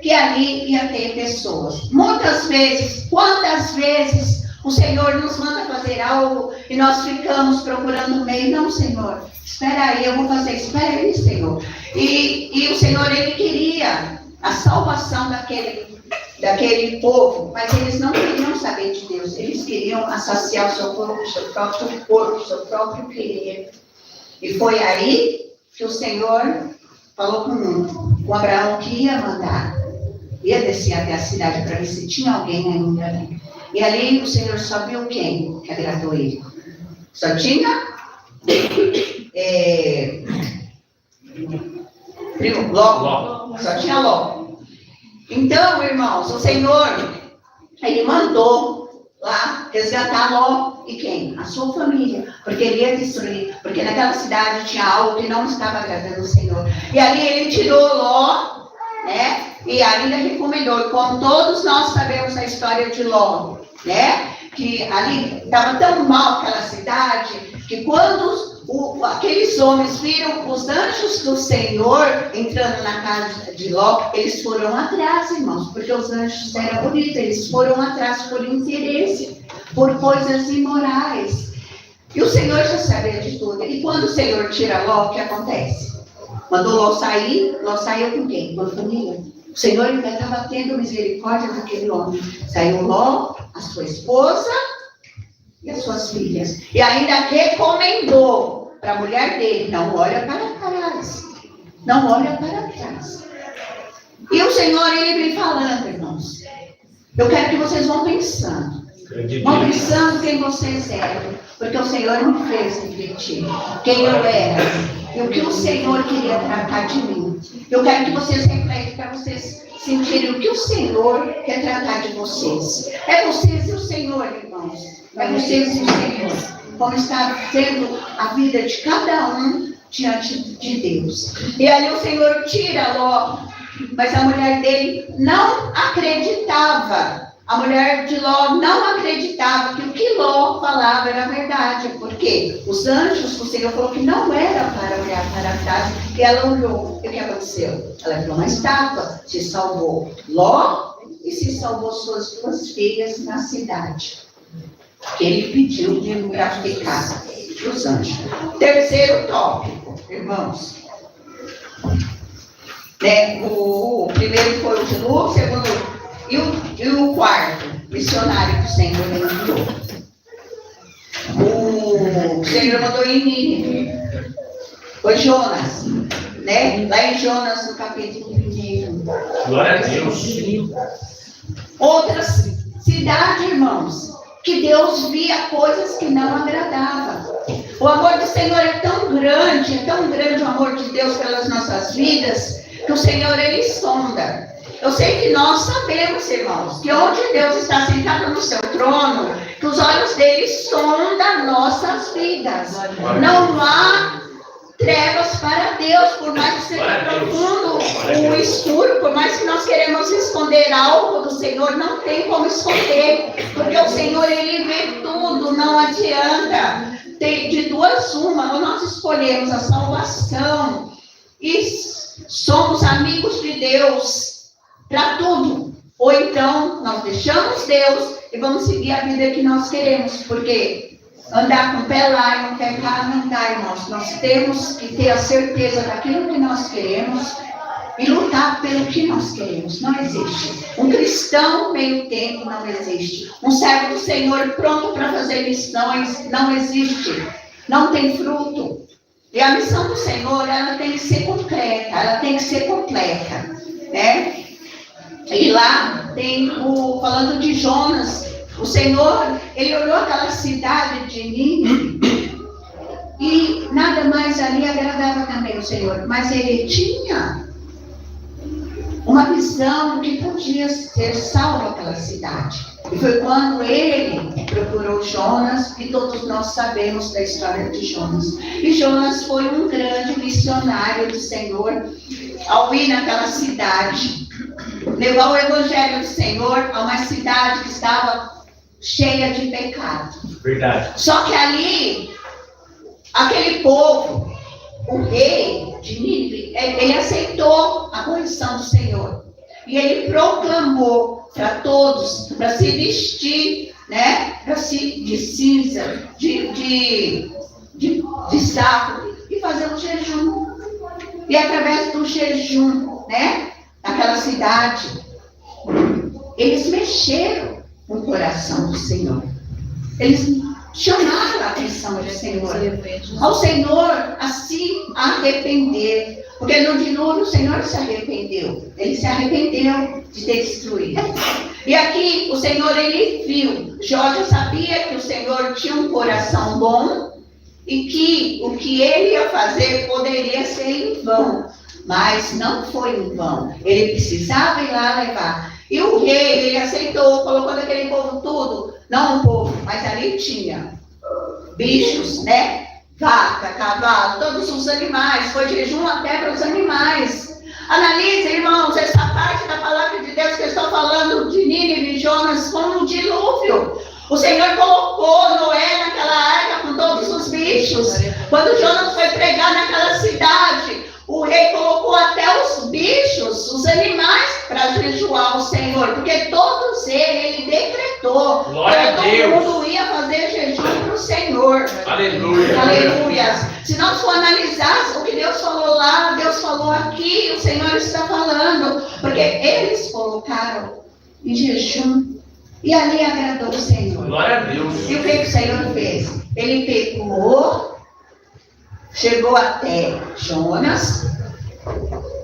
que ali ia ter pessoas. Muitas vezes, quantas vezes o Senhor nos manda fazer algo e nós ficamos procurando o meio. Não, Senhor, espera aí, eu vou fazer, espera aí, Senhor. E o Senhor, Ele queria a salvação daquele povo, mas eles não queriam saber de Deus, eles queriam saciar o seu próprio corpo, o seu próprio querer. E foi aí que o Senhor falou com Abraão que ia mandar, ia descer até a cidade para ver se tinha alguém ainda ali. E ali o Senhor só viu quem que agradou ele. Só tinha Ló. Só tinha Ló. Então, irmãos, o Senhor, Ele mandou lá resgatar Ló e quem? A sua família, porque ele ia destruir, porque naquela cidade tinha algo que não estava agradando o Senhor. E ali Ele tirou Ló, né? E ainda recomendou, e como todos nós sabemos a história de Ló, né? Que ali estava tão mal aquela cidade, que quando aqueles homens viram os anjos do Senhor entrando na casa de Ló, eles foram atrás, irmãos, porque os anjos eram bonitos, eles foram atrás por interesse, por coisas imorais. E o Senhor já sabia de tudo. E quando o Senhor tira Ló, o que acontece? Mandou Ló sair, Ló saiu com quem? Com a família. O Senhor ainda estava tendo misericórdia daquele homem. Saiu Ló, a sua esposa e as suas filhas. E ainda recomendou para a mulher dele, não olha para trás. Não olha para trás. E o Senhor, ele vem falando, irmãos. Eu quero que vocês vão pensando. Vão pensando quem vocês eram. Porque o Senhor me fez refletir quem eu era. E o que o Senhor queria tratar de mim. Eu quero que vocês refletam para vocês sentirem o que o Senhor quer tratar de vocês. É vocês e o Senhor, irmãos. É vocês e o Senhor. Como está sendo a vida de cada um diante de Deus. E ali o Senhor tira Ló. Mas a mulher dele não acreditava. A mulher de Ló não acreditava que o que Ló falava era verdade. Porque os anjos, o Senhor falou que não era para olhar para trás. E ela olhou. E o que aconteceu? Ela viu uma estátua, se salvou Ló e se salvou suas duas filhas na cidade. Que ele pediu para ficar os anjos. Terceiro tópico, irmãos. O primeiro foi o dilúvio, o segundo e o quarto, missionário que o Senhor enviou. O Senhor mandou em Nínive. Foi Jonas, né? Lá em Jonas, no capítulo 1. Glória a Deus. Outras cidades, irmãos, que Deus via coisas que não agradavam. O amor do Senhor é tão grande o amor de Deus pelas nossas vidas, que o Senhor, ele sonda. Eu sei que nós sabemos, irmãos, que onde Deus está sentado no seu trono, que os olhos dele sondam nossas vidas. Não há trevas para Deus, por mais que seja profundo o escuro, por mais que nós queremos esconder algo do Senhor, não tem como esconder, porque o Senhor, ele vê tudo, não adianta. Tem de duas uma, ou nós escolhemos a salvação e somos amigos de Deus para tudo, ou então nós deixamos Deus e vamos seguir a vida que nós queremos, porque andar com o pé lá e com o pé cá não dá, irmãos. Nós temos que ter a certeza daquilo que nós queremos e lutar pelo que nós queremos. Não existe. Um cristão meio tempo não existe. Um servo do Senhor pronto para fazer missões não existe. Não tem fruto. E a missão do Senhor, ela tem que ser concreta, ela tem que ser completa, né? E lá tem falando de Jonas, o Senhor, ele olhou aquela cidade de Nínive e nada mais ali agradava também o Senhor, mas ele tinha uma visão que podia ser salva aquela cidade. E foi quando ele procurou Jonas, e todos nós sabemos da história de Jonas. E Jonas foi um grande missionário do Senhor ao ir naquela cidade, levar o evangelho do Senhor a uma cidade que estava cheia de pecado. Verdade. Só que ali, aquele povo, o rei de Nínive, ele aceitou a correção do Senhor. E ele proclamou para todos, para se vestir, né? De cinza, de saco, e fazer um jejum. E através do jejum, né? Naquela cidade, eles mexeram com o coração do Senhor. Eles chamaram a atenção do Senhor. Ao Senhor a se arrepender. Porque no dilúvio o Senhor se arrependeu. Ele se arrependeu de ter destruído. E aqui o Senhor, ele viu. Jó já sabia que o Senhor tinha um coração bom e que o que ele ia fazer poderia ser em vão. Mas não foi em vão. Ele precisava ir lá levar. E o rei, ele aceitou, colocou naquele povo tudo. Não o povo, mas ali tinha bichos, né? Vaca, cavalo, todos os animais. Foi jejum até para os animais. Analise, irmãos, essa parte da palavra de Deus que eu estou falando de Nínive e Jonas como um dilúvio. O Senhor colocou Noé naquela arca com todos os bichos. Quando Jonas foi pregar naquela cidade, o rei colocou até os bichos, os animais, para jejuar o Senhor. Porque todos ele decretou. Glória a Deus. Todo mundo ia fazer jejum para o Senhor. Aleluia. Aleluia. Se nós for analisar o que Deus falou lá, Deus falou aqui, o Senhor está falando. Porque eles colocaram em jejum E ali agradou o Senhor. Glória a Deus. E o que o Senhor fez? Ele pegou, chegou até Jonas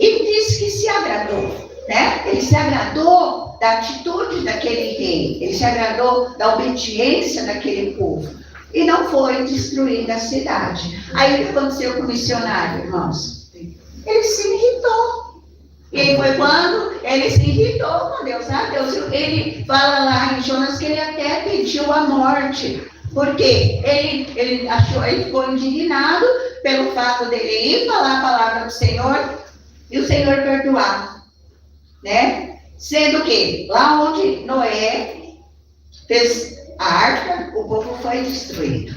e disse que se agradou, né? Ele se agradou da atitude daquele rei, ele se agradou da obediência daquele povo. E não foi destruída a cidade. Aí o que aconteceu com o missionário, irmãos? Ele se irritou. E aí foi quando ele se irritou com Deus. Ele fala lá em Jonas que ele até pediu a morte. Porque ele ficou indignado pelo fato dele ir falar a palavra do Senhor e o Senhor perdoar. Né? Sendo que lá onde Noé fez a arca, o povo foi destruído.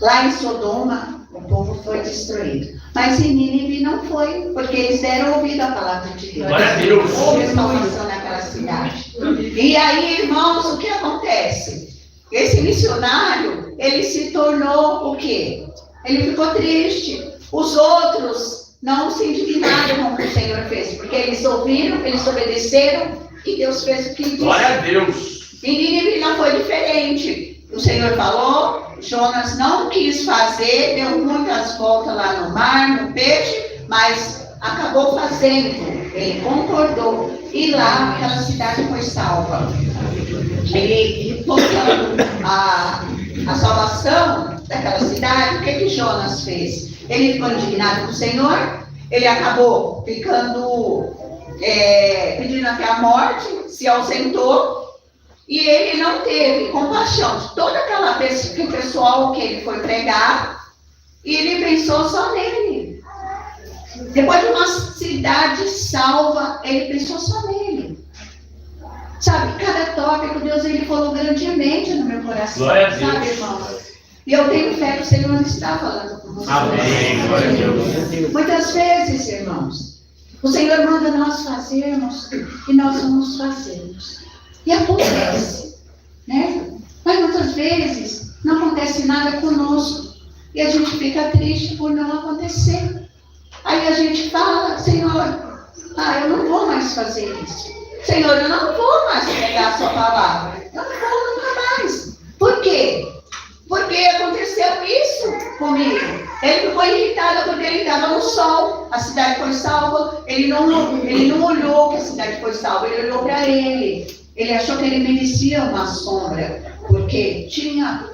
Lá em Sodoma, o povo foi destruído. Mas em Nínive não foi, porque eles deram ouvido à palavra de Deus. Glória a Deus. Houve salvação naquela cidade. E aí, irmãos, o que acontece? Esse missionário, ele se tornou o quê? Ele ficou triste. Os outros não se indignaram com o que o Senhor fez, porque eles ouviram, eles obedeceram e Deus fez o que disse. Glória a Deus. E Nínive não foi diferente. O Senhor falou, Jonas não quis fazer, deu muitas voltas lá no mar, no peixe, mas acabou fazendo. Ele concordou. E lá aquela cidade foi salva. Ele tocando a salvação daquela cidade, o que Jonas fez? Ele ficou indignado com o Senhor, ele acabou ficando pedindo até a morte, se ausentou. E ele não teve compaixão de toda aquela pessoal que ele foi pregar, e ele pensou só nele. Depois de uma cidade salva, ele pensou só nele. Sabe, cada tópico, Deus, ele falou grandemente no meu coração. Glória a Deus. Sabe, irmãos? E eu tenho fé que o Senhor está falando com vocês. Amém. Glória a Deus. Muitas vezes, irmãos, o Senhor manda nós fazermos e nós vamos fazermos. E acontece, né? Mas muitas vezes não acontece nada conosco. E a gente fica triste por não acontecer. Aí a gente fala, Senhor, eu não vou mais fazer isso. Senhor, eu não vou mais pregar a sua palavra. Eu não vou nunca mais. Por quê? Porque aconteceu isso comigo. Ele ficou irritado porque ele estava no sol. A cidade foi salva. Ele não olhou que a cidade foi salva. Ele olhou para ele. Ele achou que ele merecia uma sombra, porque tinha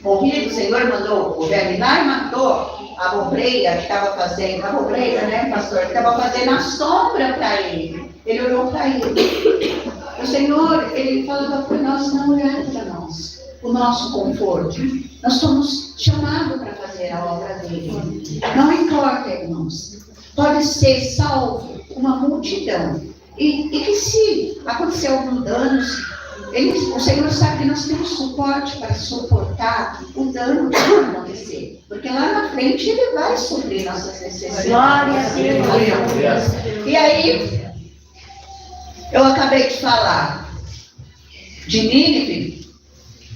morrido, o Senhor mandou o verme lá e matou a obreira que estava fazendo, a obreira, né, pastor, que estava fazendo a sombra para ele. Ele olhou para ele. O Senhor, ele falava para nós não olhar para nós, o nosso conforto. Nós somos chamados para fazer a obra dele. Não importa, irmãos. Pode ser salvo uma multidão. E que se acontecer algum dano, o Senhor sabe que nós temos suporte para suportar o dano que vai acontecer. Porque lá na frente Ele vai suprir nossas necessidades. Glória a Deus. E aí, eu acabei de falar de Nínive,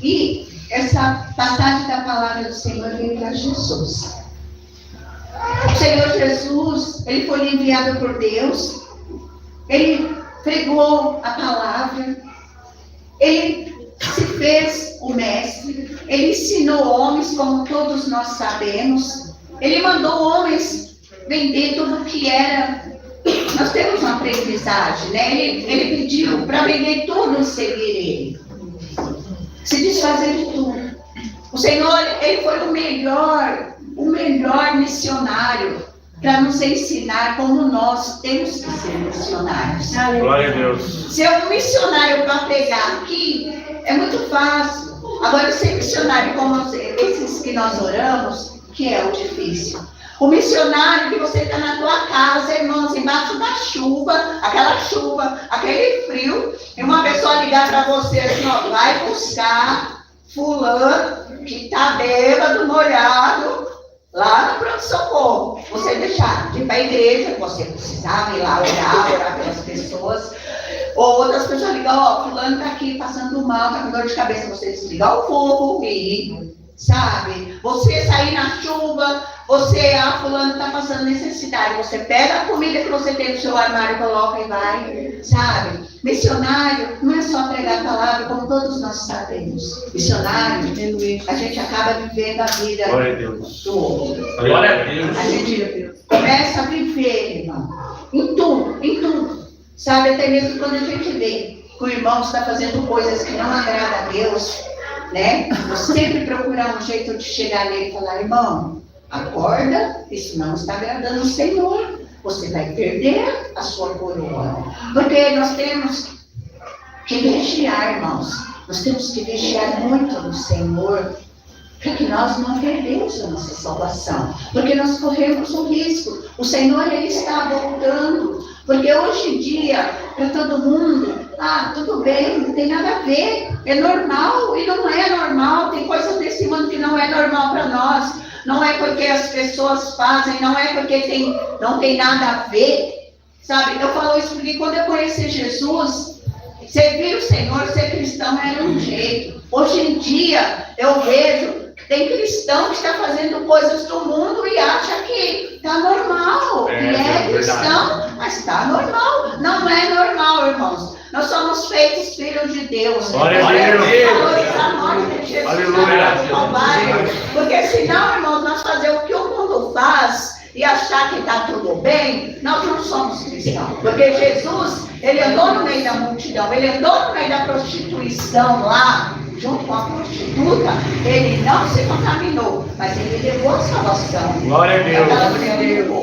e essa passagem da palavra do Senhor veio para Jesus. O Senhor Jesus, Ele foi enviado por Deus. Ele pregou a palavra, ele se fez o mestre, ele ensinou homens, como todos nós sabemos, ele mandou homens vender tudo o que era. Nós temos uma aprendizagem, né? Ele pediu para vender tudo e seguir ele, se desfazer de tudo. O Senhor, ele foi o melhor missionário, para nos ensinar como nós temos que ser missionários. Glória a Deus. Ser um missionário para pregar aqui é muito fácil. Agora, ser missionário como esses que nós oramos, que é o difícil. O missionário que você está na tua casa, irmãos, embaixo da chuva, aquele frio, e uma pessoa ligar para você assim, ó, vai buscar fulano que está bêbado, molhado, lá no pronto-socorro. Você deixar de ir para a igreja, você precisava ir lá orar pelas pessoas. Ou outras pessoas ligam, ó, fulano está aqui passando mal, está com dor de cabeça. Você desligar o fogo e ir, sabe? Você sair na chuva, Você, fulano está passando necessidade. Você pega a comida que você tem no seu armário, coloca e vai, sabe? Missionário não é só pregar a palavra, como todos nós sabemos. Missionário, a gente acaba vivendo a vida do outro. Glória a Deus. A gente começa a viver, irmão. Em tudo. Sabe, até mesmo quando a gente vê que o irmão está fazendo coisas que não agradam a Deus, né? Você sempre procurar um jeito de chegar nele e falar, irmão, acorda, isso não está agradando o Senhor. Você vai perder a sua coroa. Porque nós temos que vigiar, irmãos. Nós temos que vigiar muito no Senhor, para que nós não perdemos a nossa salvação. Porque nós corremos um risco. O Senhor, Ele está voltando. Porque hoje em dia, para todo mundo, tudo bem, não tem nada a ver. É normal e não é normal. Tem coisas desse mundo que não é normal para nós. Não é porque as pessoas fazem, não é porque não tem nada a ver. Sabe, eu falo isso porque quando eu conheci Jesus, servir o Senhor, ser cristão era um jeito. Hoje em dia, eu vejo que tem cristão que está fazendo coisas do mundo e acha que está normal. Que é cristão, mas está normal. Não é normal, irmãos. Nós somos feitos filhos de Deus. Glória a Deus. A morte de Jesus. Aleluia. Porque senão, irmãos, nós fazemos o que o mundo faz e achar que está tudo bem, nós não somos cristãos. Porque Jesus, Ele andou no meio da multidão, Ele andou no meio da prostituição lá, junto com a prostituta, Ele não se contaminou, mas Ele levou a salvação. Glória a Deus. Aquela mulher levou.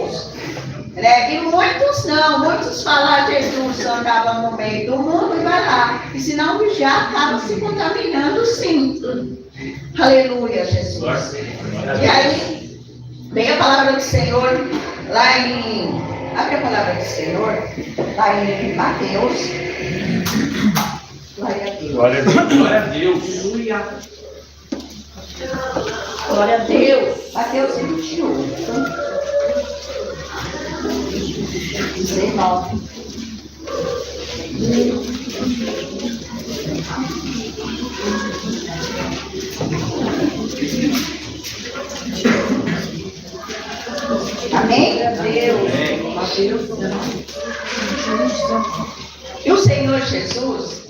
E muitos não, muitos falam Jesus andava no meio do mundo e vai lá. E se não já acaba se contaminando sim. Aleluia, Jesus. E aí, vem a palavra do Senhor lá em... Abre a palavra do Senhor, lá em Mateus. Glória a Deus. Glória a Deus. Glória a Deus. Aleluia. Glória a Deus. Mateus 28. 19. Amém? Deus. E o Senhor Jesus,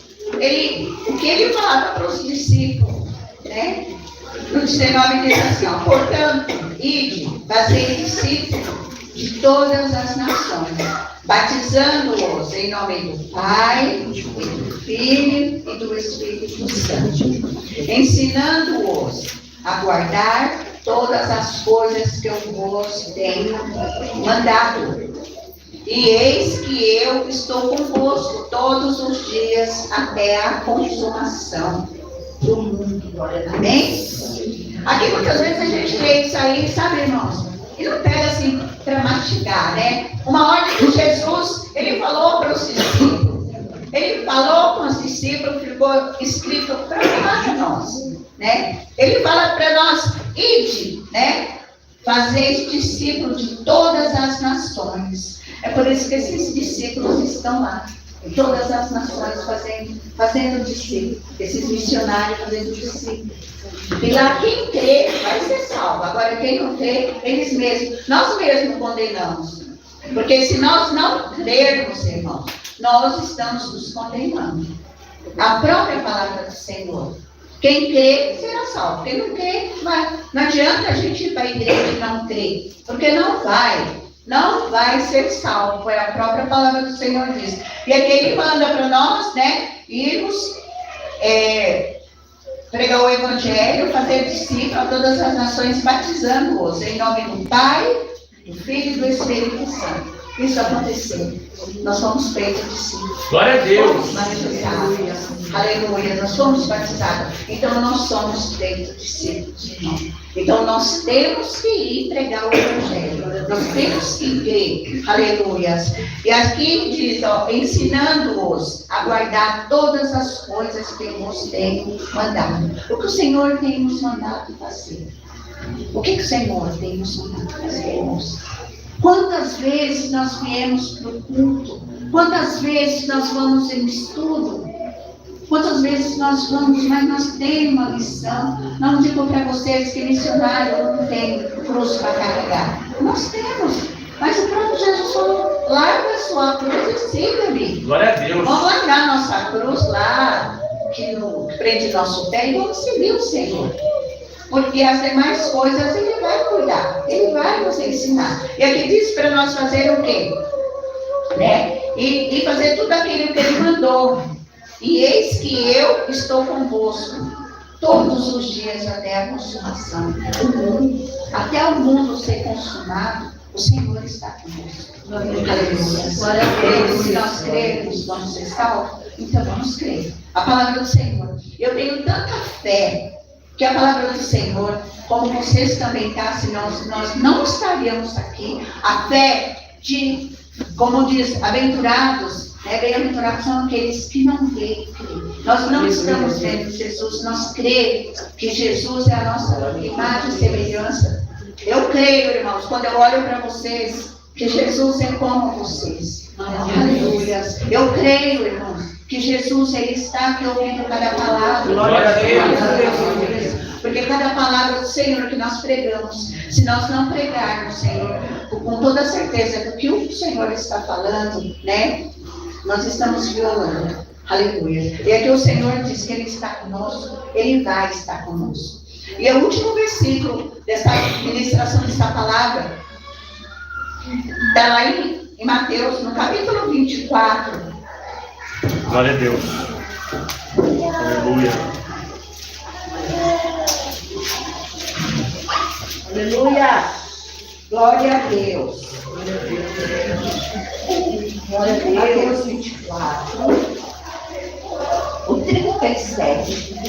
o que ele falava para os discípulos, né? No 19 diz assim, portanto, ide, fazei discípulos de todas as nações, batizando-os em nome do Pai, e do Filho e do Espírito Santo, ensinando-os a guardar todas as coisas que eu vos tenho mandado. E eis que eu estou convosco todos os dias até a consumação do mundo. Amém? Aqui muitas vezes a gente lê isso aí, sabe, irmãos? E não pega assim para mastigar, né? Uma ordem de Jesus, ele falou para os discípulos. Ele falou com os discípulos, ficou escrito para nós, né? Ele fala para nós, ide, né? Fazeis discípulos de todas as nações. É por isso que esses discípulos estão lá, em todas as nações, fazendo discípulos. Esses missionários fazendo discípulos. E lá quem crê vai ser salvo. Agora quem não crê, nós mesmos condenamos. Porque se nós não crermos, irmãos, nós estamos nos condenando. A própria palavra do Senhor. Quem crê será salvo. Quem não crê, vai. Não adianta a gente ir para a igreja e não crer. Porque não vai ser salvo. Foi a própria palavra do Senhor diz. E aqui ele manda para nós, né, irmos pregar o Evangelho, fazer discípulos a todas as nações, batizando-os em nome do Pai, do Filho e do Espírito Santo. Isso aconteceu. Nós somos feitos discípulos. Glória a Deus. Somos batizados. Aleluia. Nós somos batizados. Então nós somos feitos discípulos, irmão. Então nós temos que ir pregar o Evangelho. Nós temos que crer. Aleluia. E aqui diz, ensinando-os a guardar todas as coisas que eu vos tenho mandado. O que o Senhor tem nos mandado fazer? O que o Senhor tem nos mandado fazer, irmãos? Quantas vezes nós viemos para o culto? Quantas vezes nós vamos em estudo? Quantas vezes nós vamos, mas nós temos uma missão. Não digo para vocês que missionário não tem cruz para carregar. Nós temos. Mas o próprio Jesus falou, larga a sua cruz e siga-me. Glória a Deus. Vamos largar nossa cruz lá, que prende nosso pé, e vamos seguir o Senhor. Porque as demais coisas Ele vai cuidar, Ele vai nos ensinar. E aqui diz para nós fazer o quê? Né? E fazer tudo aquilo que Ele mandou. E eis que eu estou convosco todos os dias até a consumação. Até o mundo ser consumado, o Senhor está conosco. Aleluia. Se nós cremos, vamos ser salvos, então vamos crer. A palavra do Senhor. Eu tenho tanta fé que a palavra do Senhor, como vocês também estão, senão nós não estaríamos aqui. A fé de, como diz, aventurados. Bem-aventurados são aqueles que não veem. Nós não estamos vendo Jesus, nós cremos que Jesus é a nossa imagem e semelhança. Eu creio, irmãos, quando eu olho para vocês, que Jesus é como vocês. Aleluia. Eu creio, irmãos, que Jesus Ele está aqui ouvindo cada palavra. Glória a Deus. Porque cada palavra do Senhor que nós pregamos, se nós não pregarmos, Senhor, com toda certeza do que o Senhor está falando, né? Nós estamos violando. Aleluia. E aqui o Senhor diz que Ele está conosco, Ele vai estar conosco. E o último versículo dessa ministração dessa palavra está lá em Mateus, no capítulo 24. Glória a Deus. Aleluia. Aleluia. Glória a Deus. Glória a Deus. 24. O 37.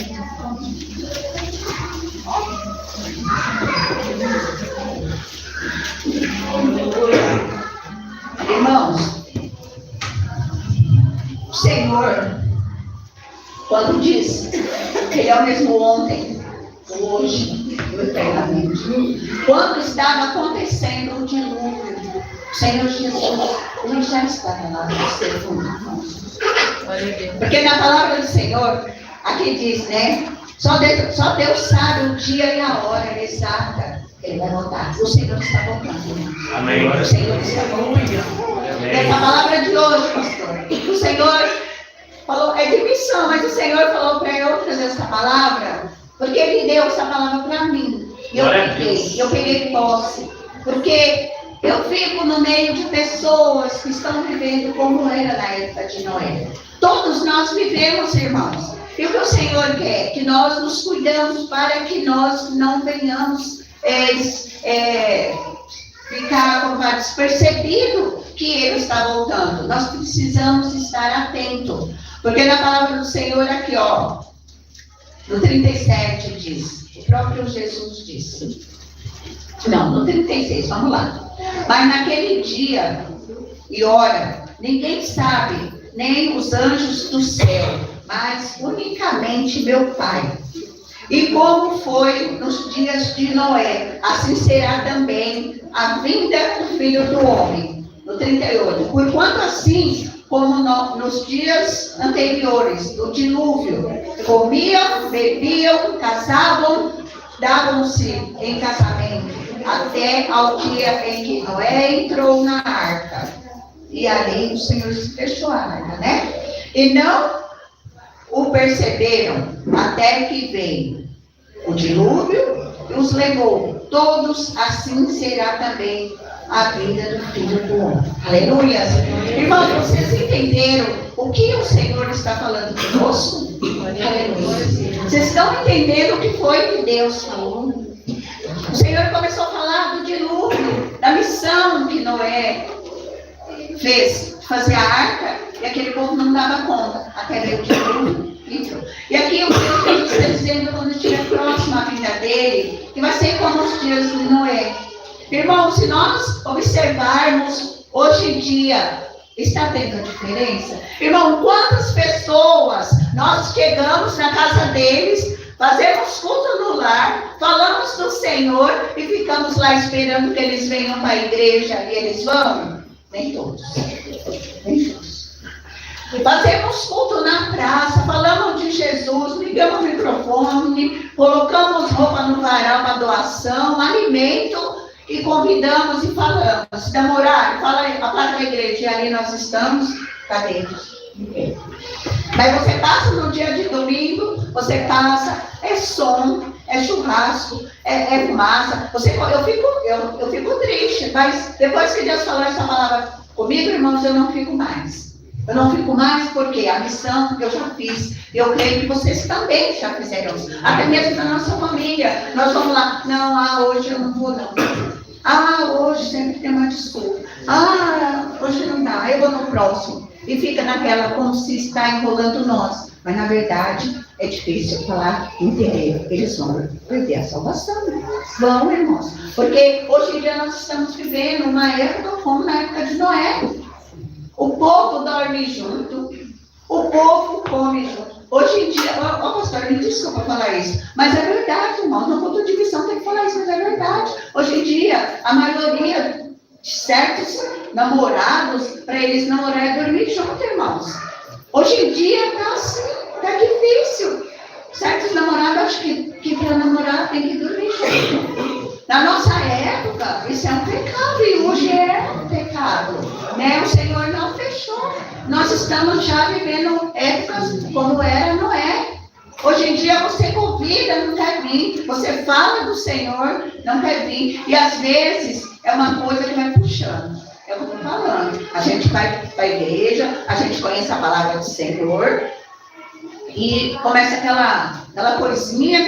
Irmãos, o Senhor, quando diz que Ele é o mesmo ontem, hoje e eternamente, quando estava acontecendo o dilúvio, o Senhor Jesus, Ele já estava lá no seu fundo. Porque na palavra do Senhor, aqui diz, né? Só Deus sabe o dia e a hora exata que Ele vai voltar. O Senhor está voltando. Amém. O Senhor está voltando. Essa palavra de hoje, pastor, o Senhor falou, é de missão, mas o Senhor falou para eu trazer essa palavra, porque Ele deu essa palavra para mim. E eu peguei posse. Porque eu fico no meio de pessoas que estão vivendo como era na época de Noé. Todos nós vivemos, irmãos. E o que o Senhor quer? Que nós nos cuidamos para que nós não venhamos ficar despercebido que Ele está voltando. Nós precisamos estar atentos. Porque na palavra do Senhor aqui, ó, no 37 diz, o próprio Jesus disse. Não, no 36, vamos lá. Mas naquele dia e hora, ninguém sabe, nem os anjos do céu, mas unicamente meu Pai. E como foi nos dias de Noé, assim será também a vinda do Filho do Homem. No 38. Porquanto assim, como nos dias anteriores do dilúvio, comiam, bebiam, casavam, davam-se em casamento, até ao dia em que Noé entrou na arca. E ali o Senhor fechou a arca, né? E não o perceberam, até que veio o dilúvio e os levou. Todos assim será também a vida do Filho do Homem. Aleluia! Irmãos, vocês entenderam o que o Senhor está falando conosco? Aleluia! Vocês estão entendendo o que foi que Deus falou? O Senhor começou a falar do dilúvio, da missão que Noé fez, fazer a arca, e aquele povo não dava conta, até ver o dilúvio. E aqui o Senhor Jesus está dizendo, quando estiver próximo à vinda dele, que vai ser como os dias de Noé. Irmãos, se nós observarmos hoje em dia, está tendo diferença? Irmão, quantas pessoas nós chegamos na casa deles, fazemos culto no lar, falamos do Senhor e ficamos lá esperando que eles venham para a igreja e eles vão? Nem todos. Nem todos. Fazemos culto na praça, falamos de Jesus, ligamos o microfone, colocamos roupa no varal para doação, alimento e convidamos e falamos. Se demorar, fala aí, a placa da igreja, e ali nós estamos, cadê? Mas você passa no dia de domingo, você passa, é som, é churrasco, é fumaça. Eu fico triste, mas depois que Deus falou essa palavra comigo, irmãos, eu não fico mais. Eu não fico mais porque a missão eu já fiz. Eu creio que vocês também já fizeram isso. Até mesmo na nossa família. Nós vamos lá. Não, hoje eu não vou não. Hoje sempre tem uma desculpa. Hoje não dá. Eu vou no próximo. E fica naquela como se está enrolando nós. Mas na verdade é difícil falar inteiro. Eles vão perder a salvação. Vão, irmãos. Porque hoje em dia nós estamos vivendo uma época como na época de Noé. O povo dorme junto, o povo come junto. Hoje em dia, pastor, me desculpa falar isso, mas é verdade, irmão, no ponto de vista tem que falar isso, mas é verdade. Hoje em dia, a maioria de certos namorados, para eles namorar é dormir junto, irmãos. Hoje em dia está assim, está difícil. Certos namorados acham que para namorar tem que dormir junto. Na nossa época, isso é um pecado, e hoje é um pecado. Né? O Senhor não fechou. Nós estamos já vivendo épocas como era Noé. Hoje em dia você convida, não quer vir. Você fala do Senhor, não quer vir. E às vezes é uma coisa que vai puxando. É o que eu estou falando. A gente vai para a igreja, a gente conhece a palavra do Senhor. E começa aquela coisinha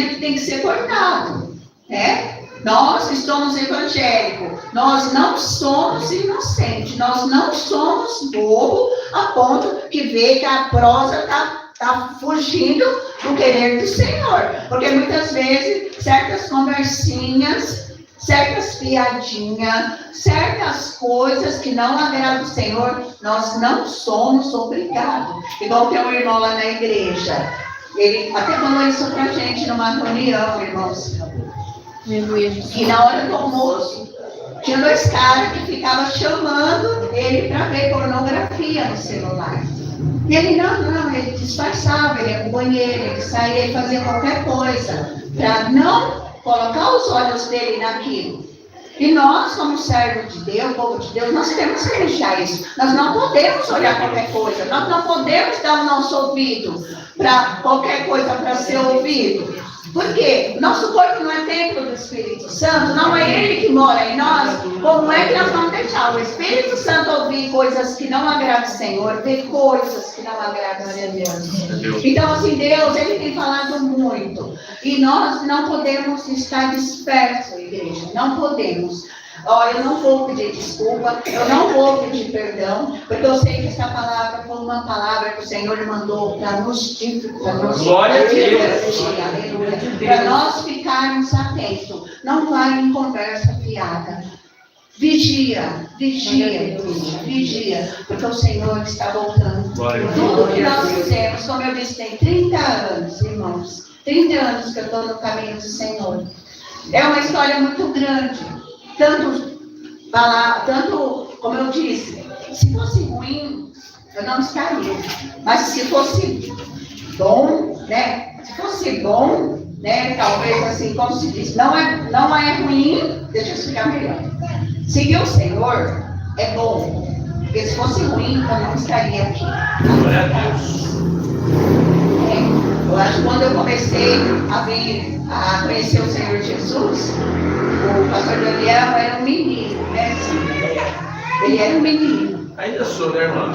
que tem que ser cortado. Né? Nós que somos evangélicos, nós não somos inocentes, nós não somos bobo a ponto que vê que a prosa está fugindo do querer do Senhor. Porque muitas vezes, certas conversinhas, certas piadinhas, certas coisas que não agradam o Senhor, nós não somos obrigados. Igual tem um irmão lá na igreja, ele até falou isso pra gente numa reunião, irmãos. E na hora do almoço, tinha 2 caras que ficavam chamando ele para ver pornografia no celular. E ele ele disfarçava, ele ia pro banheiro, ele saía, ele fazia qualquer coisa para não colocar os olhos dele naquilo. E nós, como servos de Deus, povo de Deus, nós temos que deixar isso. Nós não podemos olhar qualquer coisa, nós não podemos dar o nosso ouvido para qualquer coisa para ser ouvido. Por quê? Nosso corpo não é templo do Espírito Santo, não é Ele que mora em nós. Como é que nós vamos deixar o Espírito Santo ouvir coisas que não agradam o Senhor, ver coisas que não agradam a Deus? Então, assim, Deus, Ele tem falado muito. E nós não podemos estar dispersos, igreja, não podemos. Eu não vou pedir desculpa, eu não vou pedir perdão, porque eu sei que essa palavra foi uma palavra que o Senhor mandou para nos Glória a Deus. Para nós ficarmos atentos. Não vai em conversa fiada. Vigia, porque o Senhor está voltando. Tudo que nós fizemos, como eu disse, tem 30 anos, irmãos. 30 anos que eu estou no caminho do Senhor. É uma história muito grande. Tanto, como eu disse, se fosse ruim, eu não estaria. Mas se fosse bom, né? Se fosse bom, né? Talvez assim, como se diz, não é ruim, deixa eu explicar melhor. Seguir o Senhor é bom. Porque se fosse ruim, eu não estaria aqui. Glória a Deus. Eu acho que quando eu comecei a conhecer o Senhor Jesus, o pastor Daniel era um menino, né? Ele era um menino. Ainda sou, né, irmã?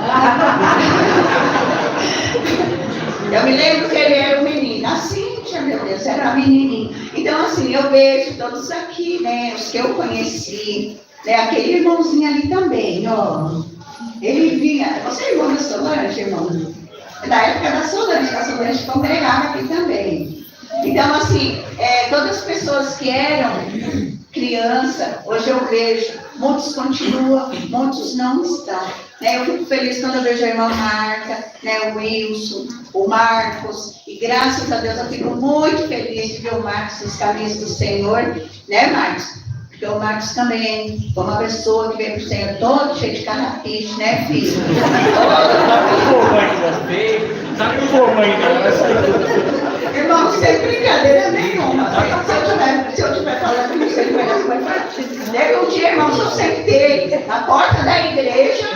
Eu me lembro que ele era um menino. Assim, meu Deus, era um menininho. Então, assim, eu vejo todos aqui, né? Os que eu conheci, né? Aquele irmãozinho ali também, ó. Ele vinha. Você é irmão da Solange, irmão? Da época da Solange, a Solange congregava aqui também. Então, assim, todas as pessoas que eram criança, hoje eu vejo, muitos continuam, muitos não estão. Né? Eu fico feliz quando eu vejo a irmã Marta, né? O Wilson, o Marcos, e graças a Deus eu fico muito feliz de ver o Marcos nos caminhos do Senhor, né, Marcos? Porque o Marcos também foi uma pessoa que veio pro Senhor todo cheio de carrapicho, né, filho? Sabe como ainda? Irmão, sem brincadeira nenhuma. Se eu estiver falando que não sei teve um dia, irmãos, eu sentei na porta da igreja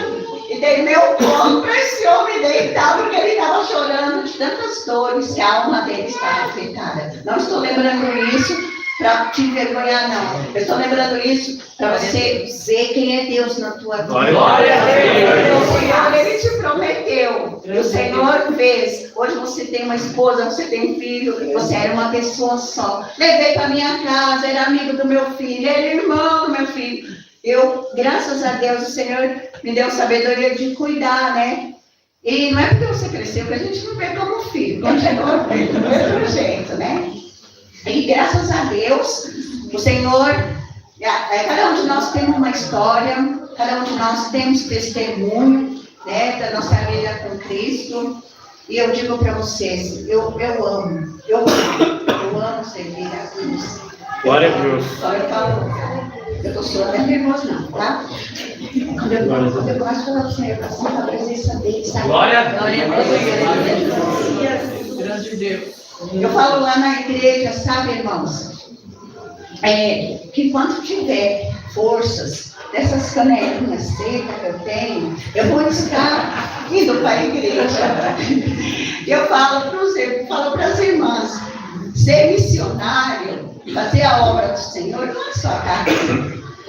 e dei meu colo para esse homem deitar, porque ele estava chorando de tantas dores que a alma dele estava afetada. Não estou lembrando isso para te envergonhar, não. Eu estou lembrando isso para você dizer quem é Deus na tua vida. Glória a Deus. O Senhor, Ele te prometeu. E o Senhor fez. Hoje você tem uma esposa, você tem um filho, você era uma pessoa só. Levei para minha casa, era amigo do meu filho, era irmão do meu filho. Eu, graças a Deus, o Senhor me deu sabedoria de cuidar, né? E não é porque você cresceu que a gente não vê como filho. Continua vendo do mesmo jeito, né? E graças a Deus, o Senhor, cada um de nós tem uma história, cada um de nós temos testemunho, né, da nossa vida com Cristo. E eu digo para vocês, eu amo servir a Deus. Glória a Deus. Só eu falo, eu estou suando, não é nervoso não, tá? Quando eu começo a falar do Senhor, eu sinto a presença dele, sabe? Glória a Deus. Grande Deus. Eu falo lá na igreja, sabe, irmãos? Que quando tiver forças dessas canelinhas secas que eu tenho, eu vou estar indo para a igreja. Eu falo para as irmãs, ser missionário, fazer a obra do Senhor, não é só cá.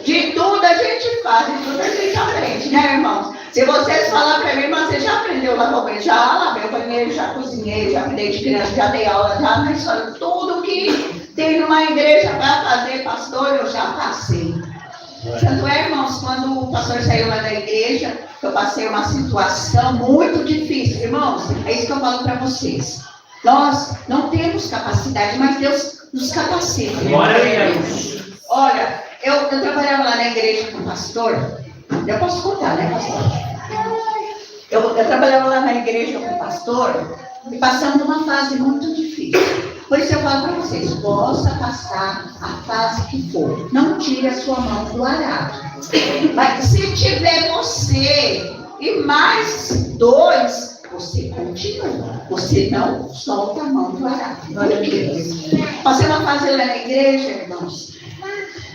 De tudo a gente faz, de tudo a gente aprende, né, irmãos? Se vocês falarem para mim, irmã, você já aprendeu a lavar o banheiro? Já lavei o banheiro, já cozinhei, já cuidei de criança, já dei aula, já na escola. Tudo que tem numa igreja para fazer, pastor, eu já passei. Tanto é, irmãos, quando o pastor saiu lá da igreja, eu passei uma situação muito difícil. Irmãos, é isso que eu falo para vocês. Nós não temos capacidade, mas Deus nos capacita. Glória a Deus. Olha, eu trabalhava lá na igreja com o pastor. Eu posso contar, né, pastor? Eu trabalhava lá na igreja com o pastor e passamos uma fase muito difícil. Por isso eu falo para vocês, possa passar a fase que for, não tire a sua mão do arado. Mas se tiver você e mais dois, você continua. Você não solta a mão do arado. Passei uma fase lá na igreja, irmãos,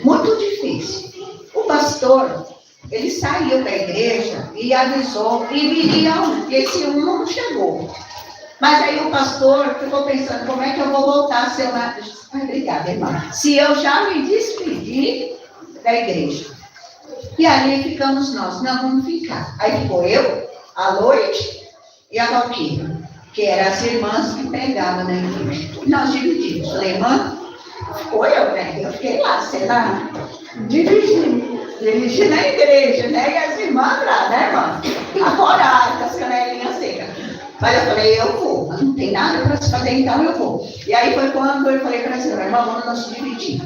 muito difícil. O pastor, ele saiu da igreja e avisou e viria um. Esse um não chegou. Mas aí o pastor ficou pensando, como é que eu vou voltar a ser uma... Ai, obrigada, irmã. Se eu já me despedi da igreja. E ali ficamos nós. Não, vamos ficar. Aí ficou eu, a Loide e a Valquíria, que eram as irmãs que pregavam na igreja. Nós dividimos. Falei, irmã, ficou eu, né? Eu fiquei lá, sei lá, dirigindo a igreja, né? E as irmãs lá, né, irmã? Acordadas, com as canelinhas secas. Mas eu falei, eu vou, mas não tem nada para se fazer, então eu vou. E aí foi quando eu falei para a senhora, irmã, vamos nós dividir.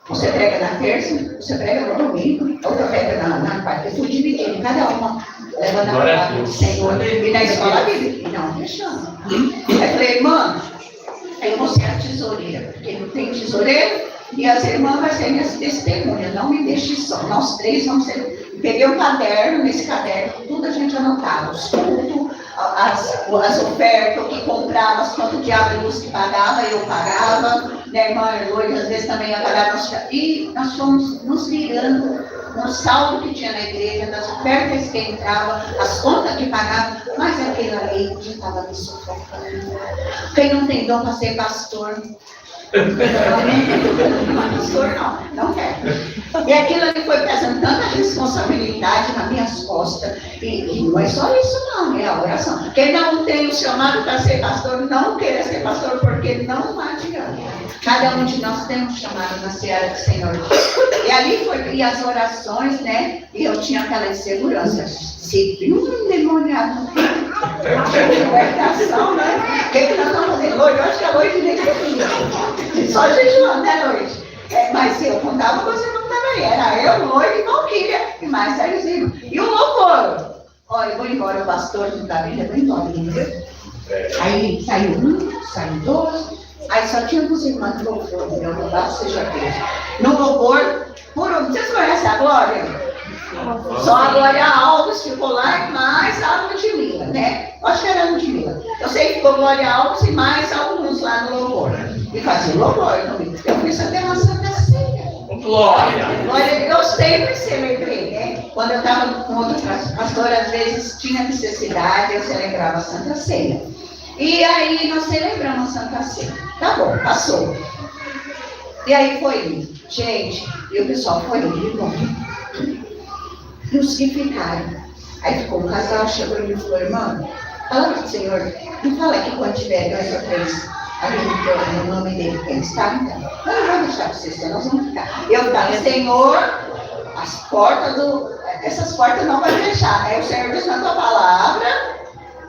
Você prega na terça, você prega no domingo, outra prega na quarta. Eu fui dividindo, cada uma levando a palavra do Senhor. E na escola bíblica, e não deixando. Aí eu falei, irmã, eu vou ser a tesoureira, porque não tem tesoureiro, e as irmãs vão ser minhas testemunhas, não me deixe só. Nós três vamos ser. Peguei um caderno, nesse caderno, tudo a gente anotava, os cultos, as ofertas, o que comprava, quanto de água e luz que pagava, eu pagava, minha irmã Loide às vezes também ia pagar, e nós fomos nos virando no saldo que tinha na igreja, das ofertas que entravam, as contas que pagava, mas aquilo ali já estava me sufocando. Quem não tem dom para ser pastor? Pastor não quer. E aquilo ali foi pesando tanta responsabilidade nas minhas costas. E não é só isso não, é a oração. Quem não tem o chamado para ser pastor, não queira ser pastor, porque não adianta. Cada um de nós tem um chamado na seara do Senhor. E ali foi, e as orações, né? E eu tinha aquela insegurança. Se um demoniado libertação, né? O que nós estamos fazendo hoje? Eu acho que a Loide nem queria. Só jejuando, né, Loide? Mas eu contava, você não estava aí. Era eu, Loide e Valquíria. E mais Sérgio. E o louvor. Olha, eu vou embora, o pastor da Bíblia, eu vou embora. Aí saiu um, saiu dois. Aí só tinha os irmãos de louvor, meu louvado seja Deus. No louvor, vocês conhecem a Glória? Só a Glória Alves ficou lá e mais a Ludmilla, né? Acho que era a Ludmilla. Eu sei que ficou Glória Alves e mais alguns lá no louvor. E fazia louvor comigo. Eu fui saber uma Santa Ceia. Glória! Glória, eu sempre celebrei, né? Quando eu estava com outro pastor, às vezes tinha necessidade, eu celebrava a Santa Ceia. E aí nós celebramos a Santa Ceia. Tá bom, passou. E aí foi lindo. Gente, e o pessoal foi lindo, bom. E os que ficaram. Aí ficou um casal, chegou e me falou, irmã, fala pro Senhor, me fala que quando tiver 2 ou 3 ali no nome dele, quem está, então. Eu não vou deixar vocês, nós vamos ficar. Eu falei, Senhor, as portas essas portas não vai fechar. Aí o Senhor diz na tua palavra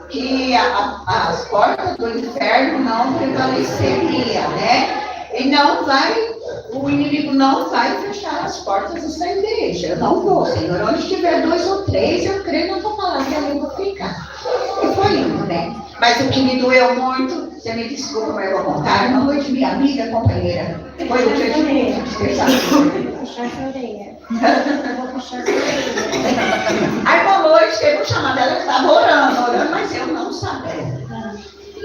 que as portas do inferno não prevaleceriam, né? E não vai, o inimigo não vai fechar as portas dessa igreja. Eu não vou, Senhor. Onde tiver 2 ou 3, eu creio na tua palavra que eu vou ficar. E foi lindo, né? Mas o que me doeu muito, você me desculpa, mas eu vou contar, uma noite minha amiga, companheira, foi o dia de Puxar essa orelha. Aí uma noite teve um chamado, ela estava orando, mas eu não sabia.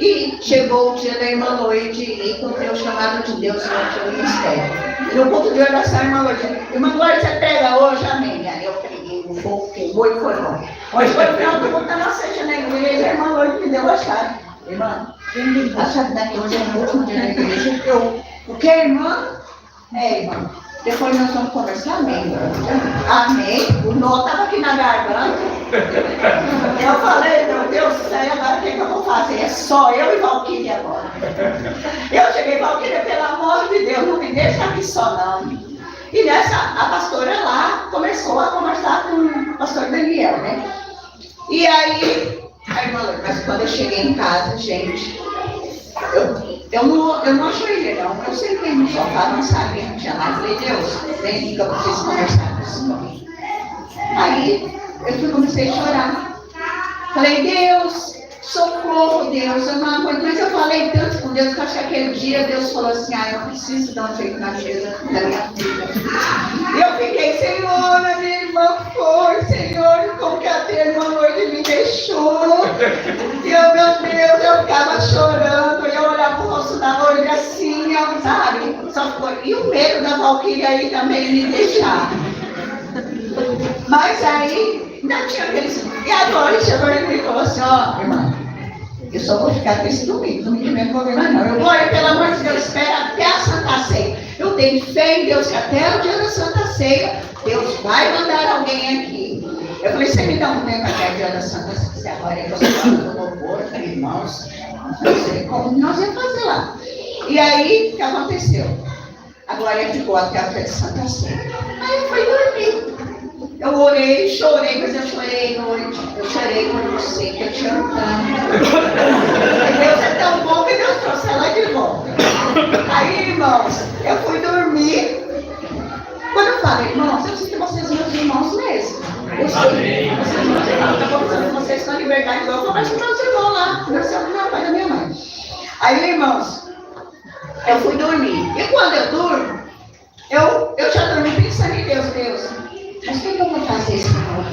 E chegou o dia da irmã Loide e encontrei o chamado de Deus no seu ministério. E no ponto de oração, a irmã Loide, irmã Glória, você prega hoje? Amém. Aí eu preguei, o fogo queimou e foi bom. Hoje foi o final do culto da nossa igreja na igreja, a irmã Loide me deu a chave. Irmã, a chave daqui hoje é o último dia da igreja. O que, irmã? Irmã. Depois nós vamos conversar, amém. Amém. O nó estava aqui na garganta. Eu falei, meu Deus do céu, agora o que eu vou fazer? É só eu e Valquíria agora. Eu cheguei, Valquíria, pelo amor de Deus, não me deixa aqui só não. E nessa, a pastora lá começou a conversar com o pastor Daniel, né? E aí, a irmã, mas quando eu cheguei em casa, gente, eu não ajoelhei, não. Eu sentei no sofá, não sabia o que tinha lá. Falei, Deus, vem que eu preciso conversar com esse homem. Aí, eu comecei a chorar. Falei, Deus, socorro, Deus, eu não aguento. Mas eu falei tanto com Deus que acho que aquele dia Deus falou assim, eu preciso dar um jeito na vida da minha filha. E eu fiquei, Senhor, a minha irmã foi, Senhor, como que a tua irmã hoje me deixou. E eu, meu Deus, eu ficava chorando, eu olhava o rosto da Loide assim, sabe? E o medo da Valquíria aí também me deixava. Mas aí, ainda tinha aqueles... E agora chegou e me falou assim, irmã, eu só vou ficar com esse domingo mesmo vou ver mais não. Eu vou, pelo amor de Deus, espera até a Santa Ceia. Eu tenho fé em Deus que até o dia da Santa Ceia, Deus vai mandar alguém aqui. Eu falei, você me dá um tempo até o dia da Santa Ceia, agora eu estou falando do louvor, falei, irmãos, não sei como nós vamos fazer lá. E aí, o que aconteceu? A Glória ficou até o dia da Santa Ceia. Aí eu fui dormir. Eu orei, chorei, mas eu chorei noite. Eu chorei por você, que eu te amo tanto. Deus é tão bom que Deus trouxe ela de volta. Aí, irmãos, eu fui dormir. Quando eu falo, irmãos, eu sinto vocês meus irmãos mesmo. Eu sei. Vocês estão em liberdade, igual eu converso com meus irmãos lá. Meu pai e da minha mãe. Aí, irmãos, eu fui dormir. E quando eu durmo, eu já dormi pensando em Deus, mas o que eu vou fazer esse ano?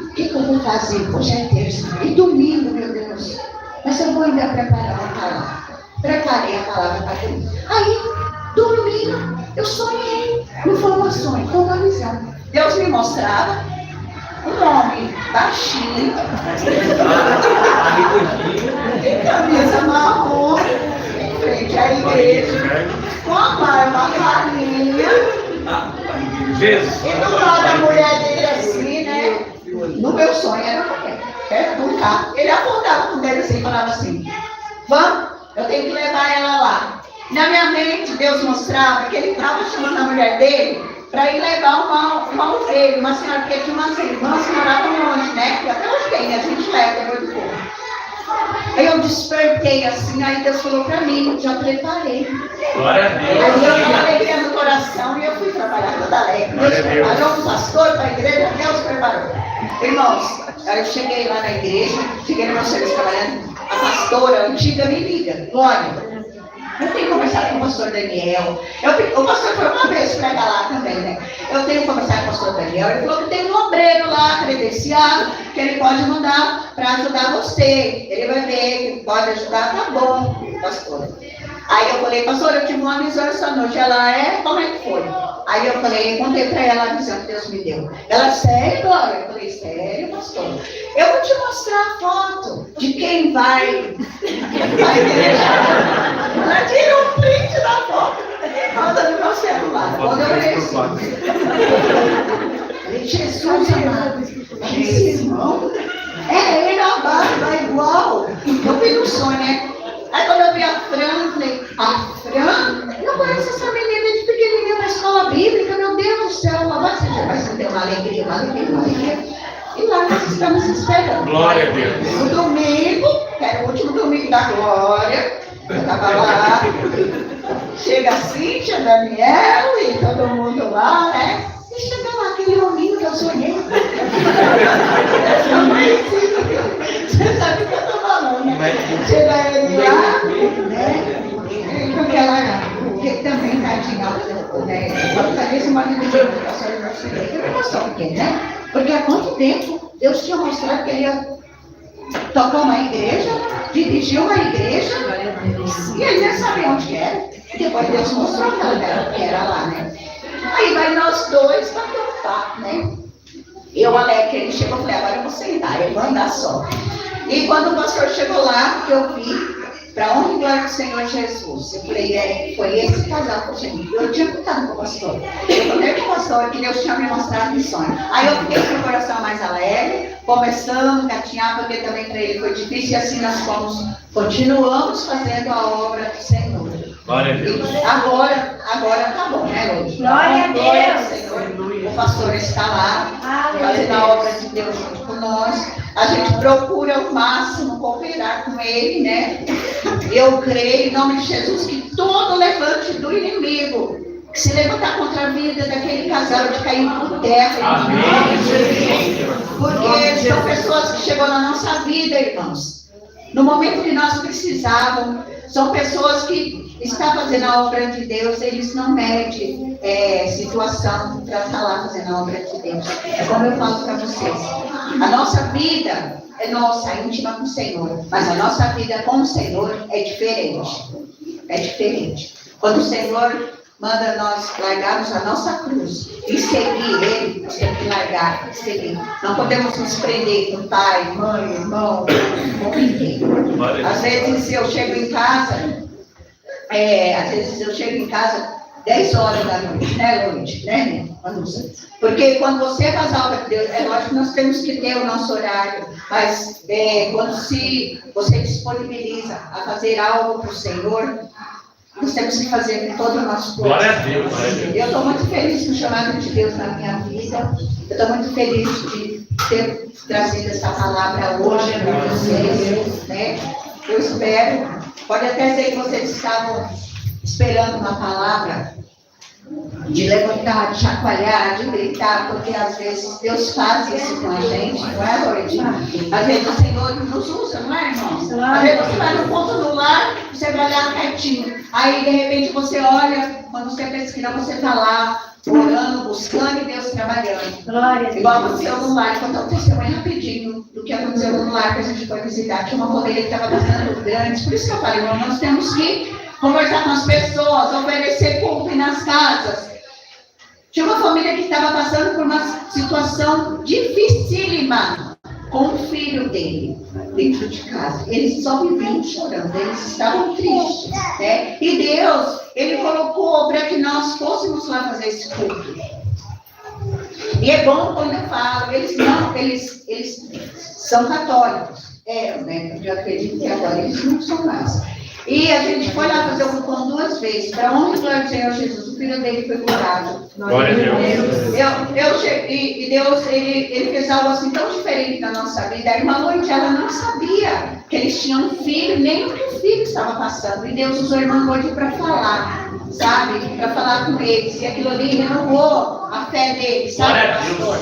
O que eu vou fazer? Hoje é terça. E domingo, meu Deus. Mas eu vou ainda preparar a palavra. Preparei a palavra para dormir. Aí, dormindo, eu sonhei. Não foi uma sonho, foi uma visão. Deus me mostrava um homem baixinho, de camisa marrom, em frente à igreja, com a barba ralinha. Jesus. E do lado da mulher dele assim, né? No meu sonho era mulher, perto do carro. Ele apontava com o dedo assim e falava assim, vamos, eu tenho que levar ela lá. Na minha mente, Deus mostrava que ele estava chamando a mulher dele para ir levar uma ovelha, uma senhora, porque tinha umas irmãs que moravam longe, né? E até hoje tem, a gente leva, é muito bom. Aí eu despertei assim, aí Deus falou para mim, já preparei. Glória a Deus. Aí eu tinha alegria no coração e eu fui trabalhar toda alegre. Deus preparou um pastor para a igreja, Deus preparou. Irmãos, aí eu cheguei lá na igreja, cheguei no meu serviço trabalhando, a pastora antiga me liga, Glória, Eu tenho conversado com o pastor Daniel. O pastor foi uma vez pregar lá também, né? Eu tenho conversado com o pastor Daniel. Ele falou que tem um obreiro lá credenciado que ele pode mandar para ajudar você. Ele vai ver que pode ajudar, tá bom, pastor. Aí eu falei, pastor, eu tive uma visão essa noite. Ela como é que foi? Aí eu falei, contei para ela a visão que Deus me deu. Ela, sério, Glória? Eu falei, sério, pastor? Eu vou te mostrar a foto de quem vai viajar. Ela tira um print da foto e manda no meu celular. Quando eu falei, Jesus amado, esse irmão ele vai igual. Eu fui no sonho, né? Aí quando eu vi a Fran, falei, a Fran? Eu conheço essa menina de pequenininha na escola bíblica, meu Deus do céu, mamãe, você já vai sentir uma alegria. E lá nós estamos esperando. Glória a Deus. No domingo, que era o último domingo da Glória, eu estava lá, chega a Cíntia, Daniel e todo mundo lá, né? E chega lá aquele hominho que eu sonhei. Você sabe o que eu estou falando, né? Chega ele lá, né? Com aquela, que também tadinha, né? Talvez uma vida de educação e não eu não gostou porque, né? Porque há quanto tempo Deus tinha mostrado que ele ia tocar uma igreja, dirigir uma igreja, e ele nem sabia onde que era. E depois Deus mostrou que era lá, né? Aí vai nós dois para ter um papo, né? Eu, Alex, ele chegou e falei, agora eu vou sentar, eu vou andar só. E quando o pastor chegou lá, eu vi, para honra e glória do Senhor Jesus, eu falei, foi esse casal que eu tinha. Eu tinha contado com o pastor. Eu falei com o pastor que Deus tinha me mostrado em sonho. Aí eu fiquei com o coração mais alegre, conversando, gatinhar, porque também para ele foi difícil, e assim nós continuamos fazendo a obra do Senhor. Glória a Deus. Agora tá bom, né, Lúcia? Glória a Deus. Senhor. O pastor está lá, fazendo a obra de Deus junto com nós. A gente procura ao máximo cooperar com ele, né? Eu creio, em nome de Jesus, que todo levante do inimigo que se levantar contra a vida daquele casal de cair por terra. Amém. Porque são pessoas que chegam na nossa vida, irmãos. No momento que nós precisávamos, são pessoas que estão fazendo a obra de Deus, eles não medem situação para estar lá fazendo a obra de Deus. É como eu falo para vocês. A nossa vida é nossa, íntima com o Senhor. Mas a nossa vida com o Senhor é diferente. É diferente. Quando o Senhor manda nós largarmos a nossa cruz e seguir Ele, nós temos que largar e seguir. Não podemos nos prender com pai, mãe, irmão, com ninguém. Às vezes eu chego em casa, 10 horas da noite, né, Luiz? Né, Manusa? Porque quando você faz a obra de Deus, é lógico que nós temos que ter o nosso horário, mas quando você disponibiliza a fazer algo para o Senhor, nós temos que fazer com todo o nosso corpo. Glória a Deus. Eu estou muito feliz com o chamado de Deus na minha vida. Eu estou muito feliz de ter trazido essa palavra hoje para vocês, né? Eu espero, pode até ser que vocês estavam esperando uma palavra de levantar, de chacoalhar, de gritar, porque às vezes Deus faz isso com a gente, não é, Lourdes? Às vezes o Senhor nos usa, não é, irmãos? Às vezes você vai no ponto do lar, você vai lá quietinho, aí de repente você olha, quando você pensa que não, você está lá, orando, buscando e Deus trabalhando. Glória. Igual aconteceu no lar, quando aconteceu bem rapidinho do que aconteceu no lar que a gente foi visitar, tinha uma família que estava passando grande, por isso que eu falei, irmão, nós temos que conversar com as pessoas, oferecer culto nas casas. Tinha uma família que estava passando por uma situação dificílima com o filho dele dentro de casa. Eles só viviam chorando, eles estavam tristes, né? E Deus, Ele colocou para que nós fôssemos lá fazer esse culto. E é bom quando eu falo, eles são católicos. Né? Eu acredito que agora eles não são mais. E a gente foi lá fazer o culto 2 vezes. Para onde glória do Senhor Jesus, o filho dele foi curado. Glória a Deus. E Deus, ele fez algo assim tão diferente na nossa vida. A irmã Lourdes, ela não sabia que eles tinham um filho, nem o que o filho estava passando. E Deus usou a irmã Lourdes para falar, sabe? Para falar com eles. E aquilo ali renovou a fé deles, sabe, pastor?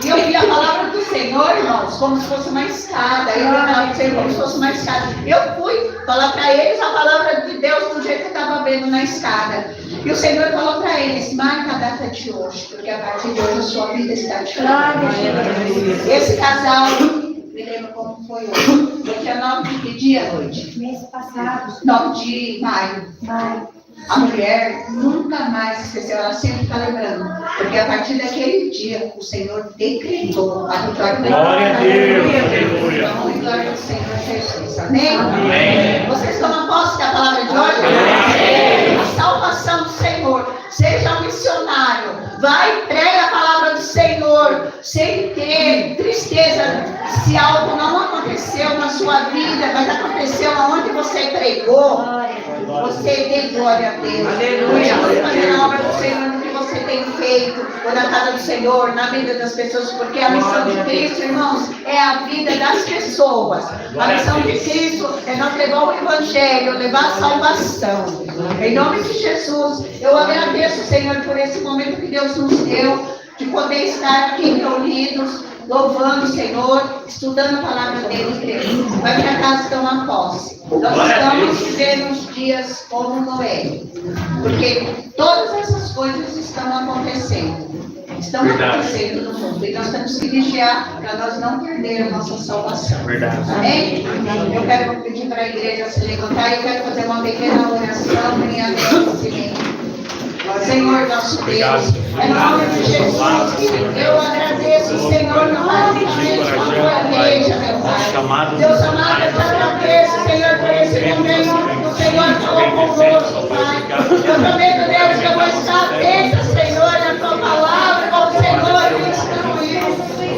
E eu vi a palavra do Senhor, irmãos, como se fosse uma escada. Eu vi a palavra do Senhor como se fosse uma escada. Eu fui falar para eles a palavra de Deus do jeito que eu estava vendo na escada. E o Senhor falou para eles, marca a data de hoje, porque a partir de hoje a sua vida está diferente. Esse casal, me lembro como foi hoje. Foi dia 9 de dia à noite. Mês passado. 9 de maio. A mulher nunca mais esqueceu, ela sempre está lembrando. Porque a partir daquele dia, o Senhor decretou a vitória da Glória a Deus. Aleluia. A vitória do Senhor Jesus. Amém? Amém. Vocês tomam posse da palavra de hoje? Amém. A salvação do Senhor. Seja um missionário. Vai, prega a palavra do Senhor. Sem ter tristeza. Se algo não aconteceu na sua vida, mas aconteceu aonde você pregou, você dê glória a Deus. Aleluia. Fazer a obra do Senhor no que você tem feito, ou na casa do Senhor, na vida das pessoas, porque a missão de Cristo, irmãos, é a vida das pessoas. A missão de Cristo é nós levar o Evangelho, levar a salvação. Em nome de Jesus, eu agradeço, Senhor, por esse momento que Deus nos deu, de poder estar aqui reunidos, louvando o Senhor, estudando a palavra dele, Deus. Vai para casa tomar posse. Nós estamos vivendo uns dias como Noé, porque todas essas coisas estão acontecendo. Estão acontecendo no mundo. E nós temos que vigiar para nós não perder a nossa salvação. Amém? Eu quero pedir para a igreja se levantar e eu quero fazer uma pequena oração em agradecimento. Senhor nosso Deus, em nome de Jesus, eu agradeço, Senhor, no nome de Jesus, por tua igreja, meu Pai. Deus amado, eu te agradeço, Senhor, por esse momento que o Senhor falou conosco, Pai. Eu também, Deus, que eu vou estar atenta, Senhor, na tua palavra, como o Senhor me instruiu.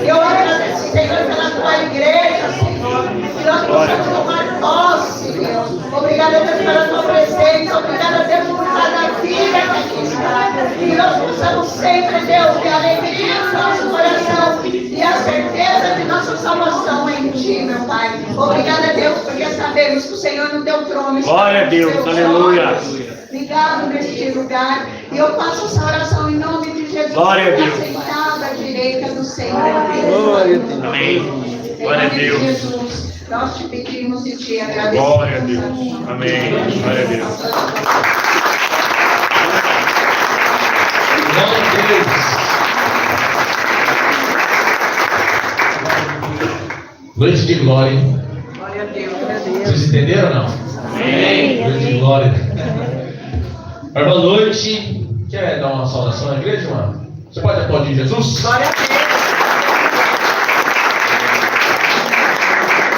Eu agradeço, Senhor, pela tua igreja, Senhor, que nós possamos tomar posse, Deus. Obrigada, Deus, pela tua presença. Obrigada, Deus, por cada vida que aqui está. Que nós possamos sempre, Deus, ter alegria no nosso coração e a certeza de nossa salvação em Ti, meu Pai. Obrigada, Deus, porque sabemos que o Senhor no Teu trono está. Glória a Deus, aleluia. Ligado neste lugar. E eu faço essa oração em nome de Jesus. Glória a Deus. Sentada à direita do Senhor. Glória a Deus. Amém. Glória a Deus. Jesus, nós te pedimos e te agradecemos. Glória a Deus. Amém. Glória a Deus. Glória a Deus. Noite de glória, hein? Glória a Deus, glória a Deus. Vocês entenderam ou não? Amém. Noite de glória. Boa noite. Quer dar uma saudação à igreja, mano? Você pode aplaudir Jesus? Glória a Deus.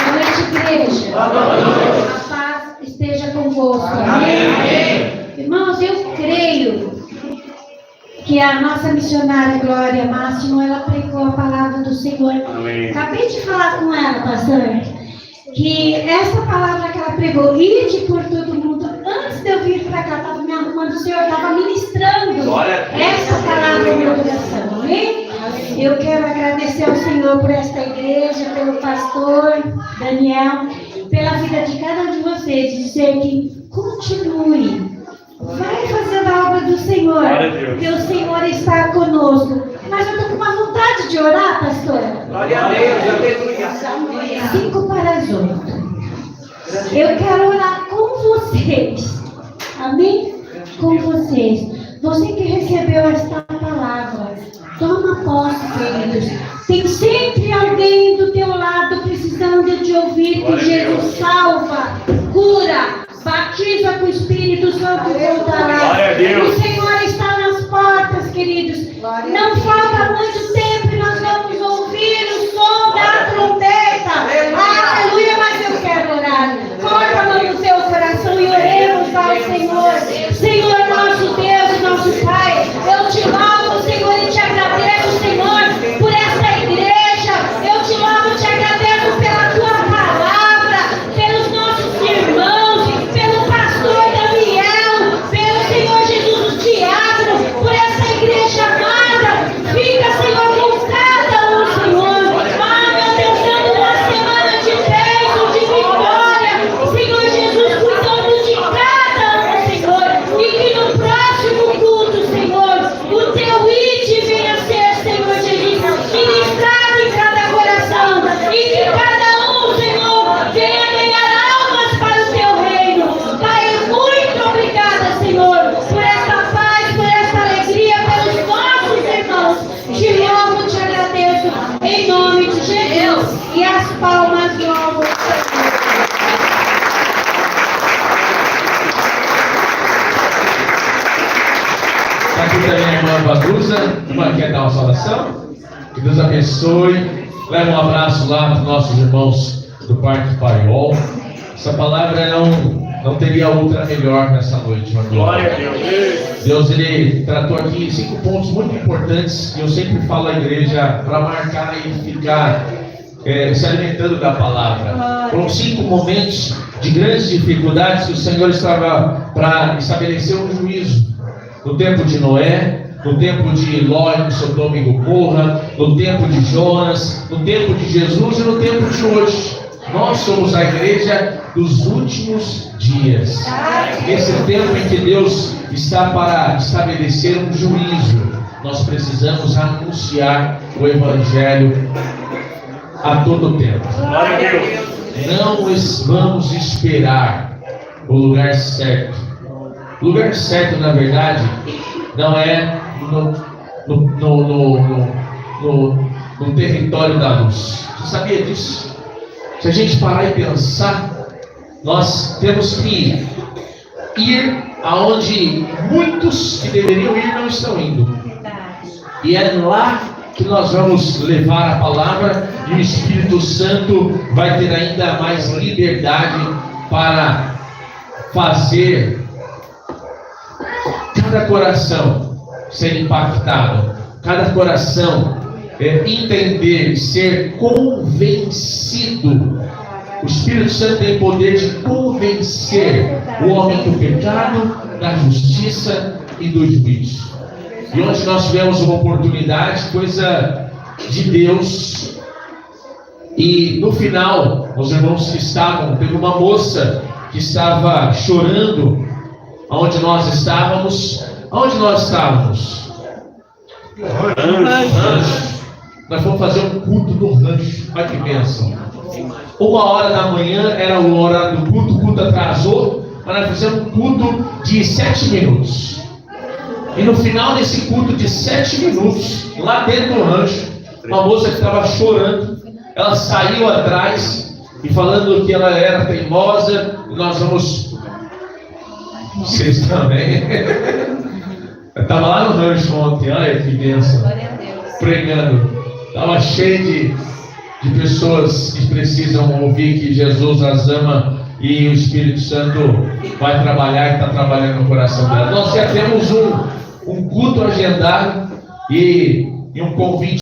Boa noite, igreja. A paz esteja convosco. Amém. Irmãos, eu creio que a nossa missionária Glória Máximo, ela pregou a palavra do Senhor. Amém. Acabei de falar com ela, pastor, que essa palavra que ela pregou, ide por todo mundo, antes de eu vir para cá, estava me arrumando, o Senhor estava ministrando essa palavra no meu coração, amém? Eu quero agradecer ao Senhor por esta igreja, pelo pastor Daniel, pela vida de cada um de vocês, dizer que continue, vai fazendo a obra do Senhor, porque o Senhor está conosco. Mas eu estou com uma vontade de orar, pastora. Glória a Deus, aleluia. 5 para as 8. Eu quero orar com vocês. Amém? Com vocês. Você que recebeu esta palavra, toma posse, queridos. Tem sempre alguém do teu lado precisando de ouvir que Jesus salva, cura, batiza com o Espírito Santo e voltará. Glória a Deus. O Senhor está nas portas, queridos. Não falta muito tempo e nós vamos ouvir o som da trompeta. Aleluia, mas eu quero orar. Coloca a mão no seu coração e oremos ao Senhor. Senhor, nosso Deus e nosso Pai, eu te louvo, Senhor, e te agradeço, Senhor, por esta igreja. Eu te louvo e te agradeço pela tua palavra, pelos nossos irmãos, pelo pastor Daniel, pelo Senhor Jesus, o diácono, por essa igreja amada. Fica, Senhor, Te louvo, te agradeço, em nome de Jesus. E as palmas louvam. Aqui também a irmã Baduza, irmã quer dar uma saudação? Que Deus abençoe. Leva um abraço lá para os nossos irmãos do Parque Paiol. Essa palavra não teria outra melhor nessa noite, irmã Glória. Glória a Deus. Deus, ele tratou aqui 5 pontos muito importantes que eu sempre falo à igreja para marcar e ficar se alimentando da palavra. Foram 5 momentos de grandes dificuldades que o Senhor estava para estabelecer um juízo. No tempo de Noé, no tempo de Ló e Sodoma e Gomorra, no tempo de Jonas, no tempo de Jesus e no tempo de hoje. Nós somos a igreja dos últimos dias. Esse tempo em que Deus está para estabelecer um juízo, nós precisamos anunciar o Evangelho a todo tempo. Glória a Deus. Não vamos esperar o lugar certo. O lugar certo, na verdade, não é no território da luz. Você sabia disso? Se a gente parar e pensar, nós temos que ir aonde muitos que deveriam ir não estão indo. E é lá que nós vamos levar a palavra e o Espírito Santo vai ter ainda mais liberdade para fazer cada coração ser impactado, cada coração entender, ser convencido. O Espírito Santo tem poder de convencer o homem do pecado, da justiça e do juízo. E onde nós tivemos uma oportunidade, coisa de Deus, e no final, os irmãos que estavam, teve uma moça que estava chorando, onde nós estávamos. Onde nós estávamos? Rancho. Nós fomos fazer um culto no rancho. Olha que bênção. 1h da manhã era o horário do culto, o culto atrasou, mas nós fizemos um culto de 7 minutos. E no final desse culto de 7 minutos, lá dentro do rancho, uma moça que estava chorando, ela saiu atrás e falando que ela era teimosa, e nós vamos. Vocês também. Eu estava lá no rancho ontem, olha que bênção, pregando. Estava cheio de pessoas que precisam ouvir que Jesus as ama e o Espírito Santo vai trabalhar e está trabalhando no coração dela. Nós já temos um culto agendado e um convite.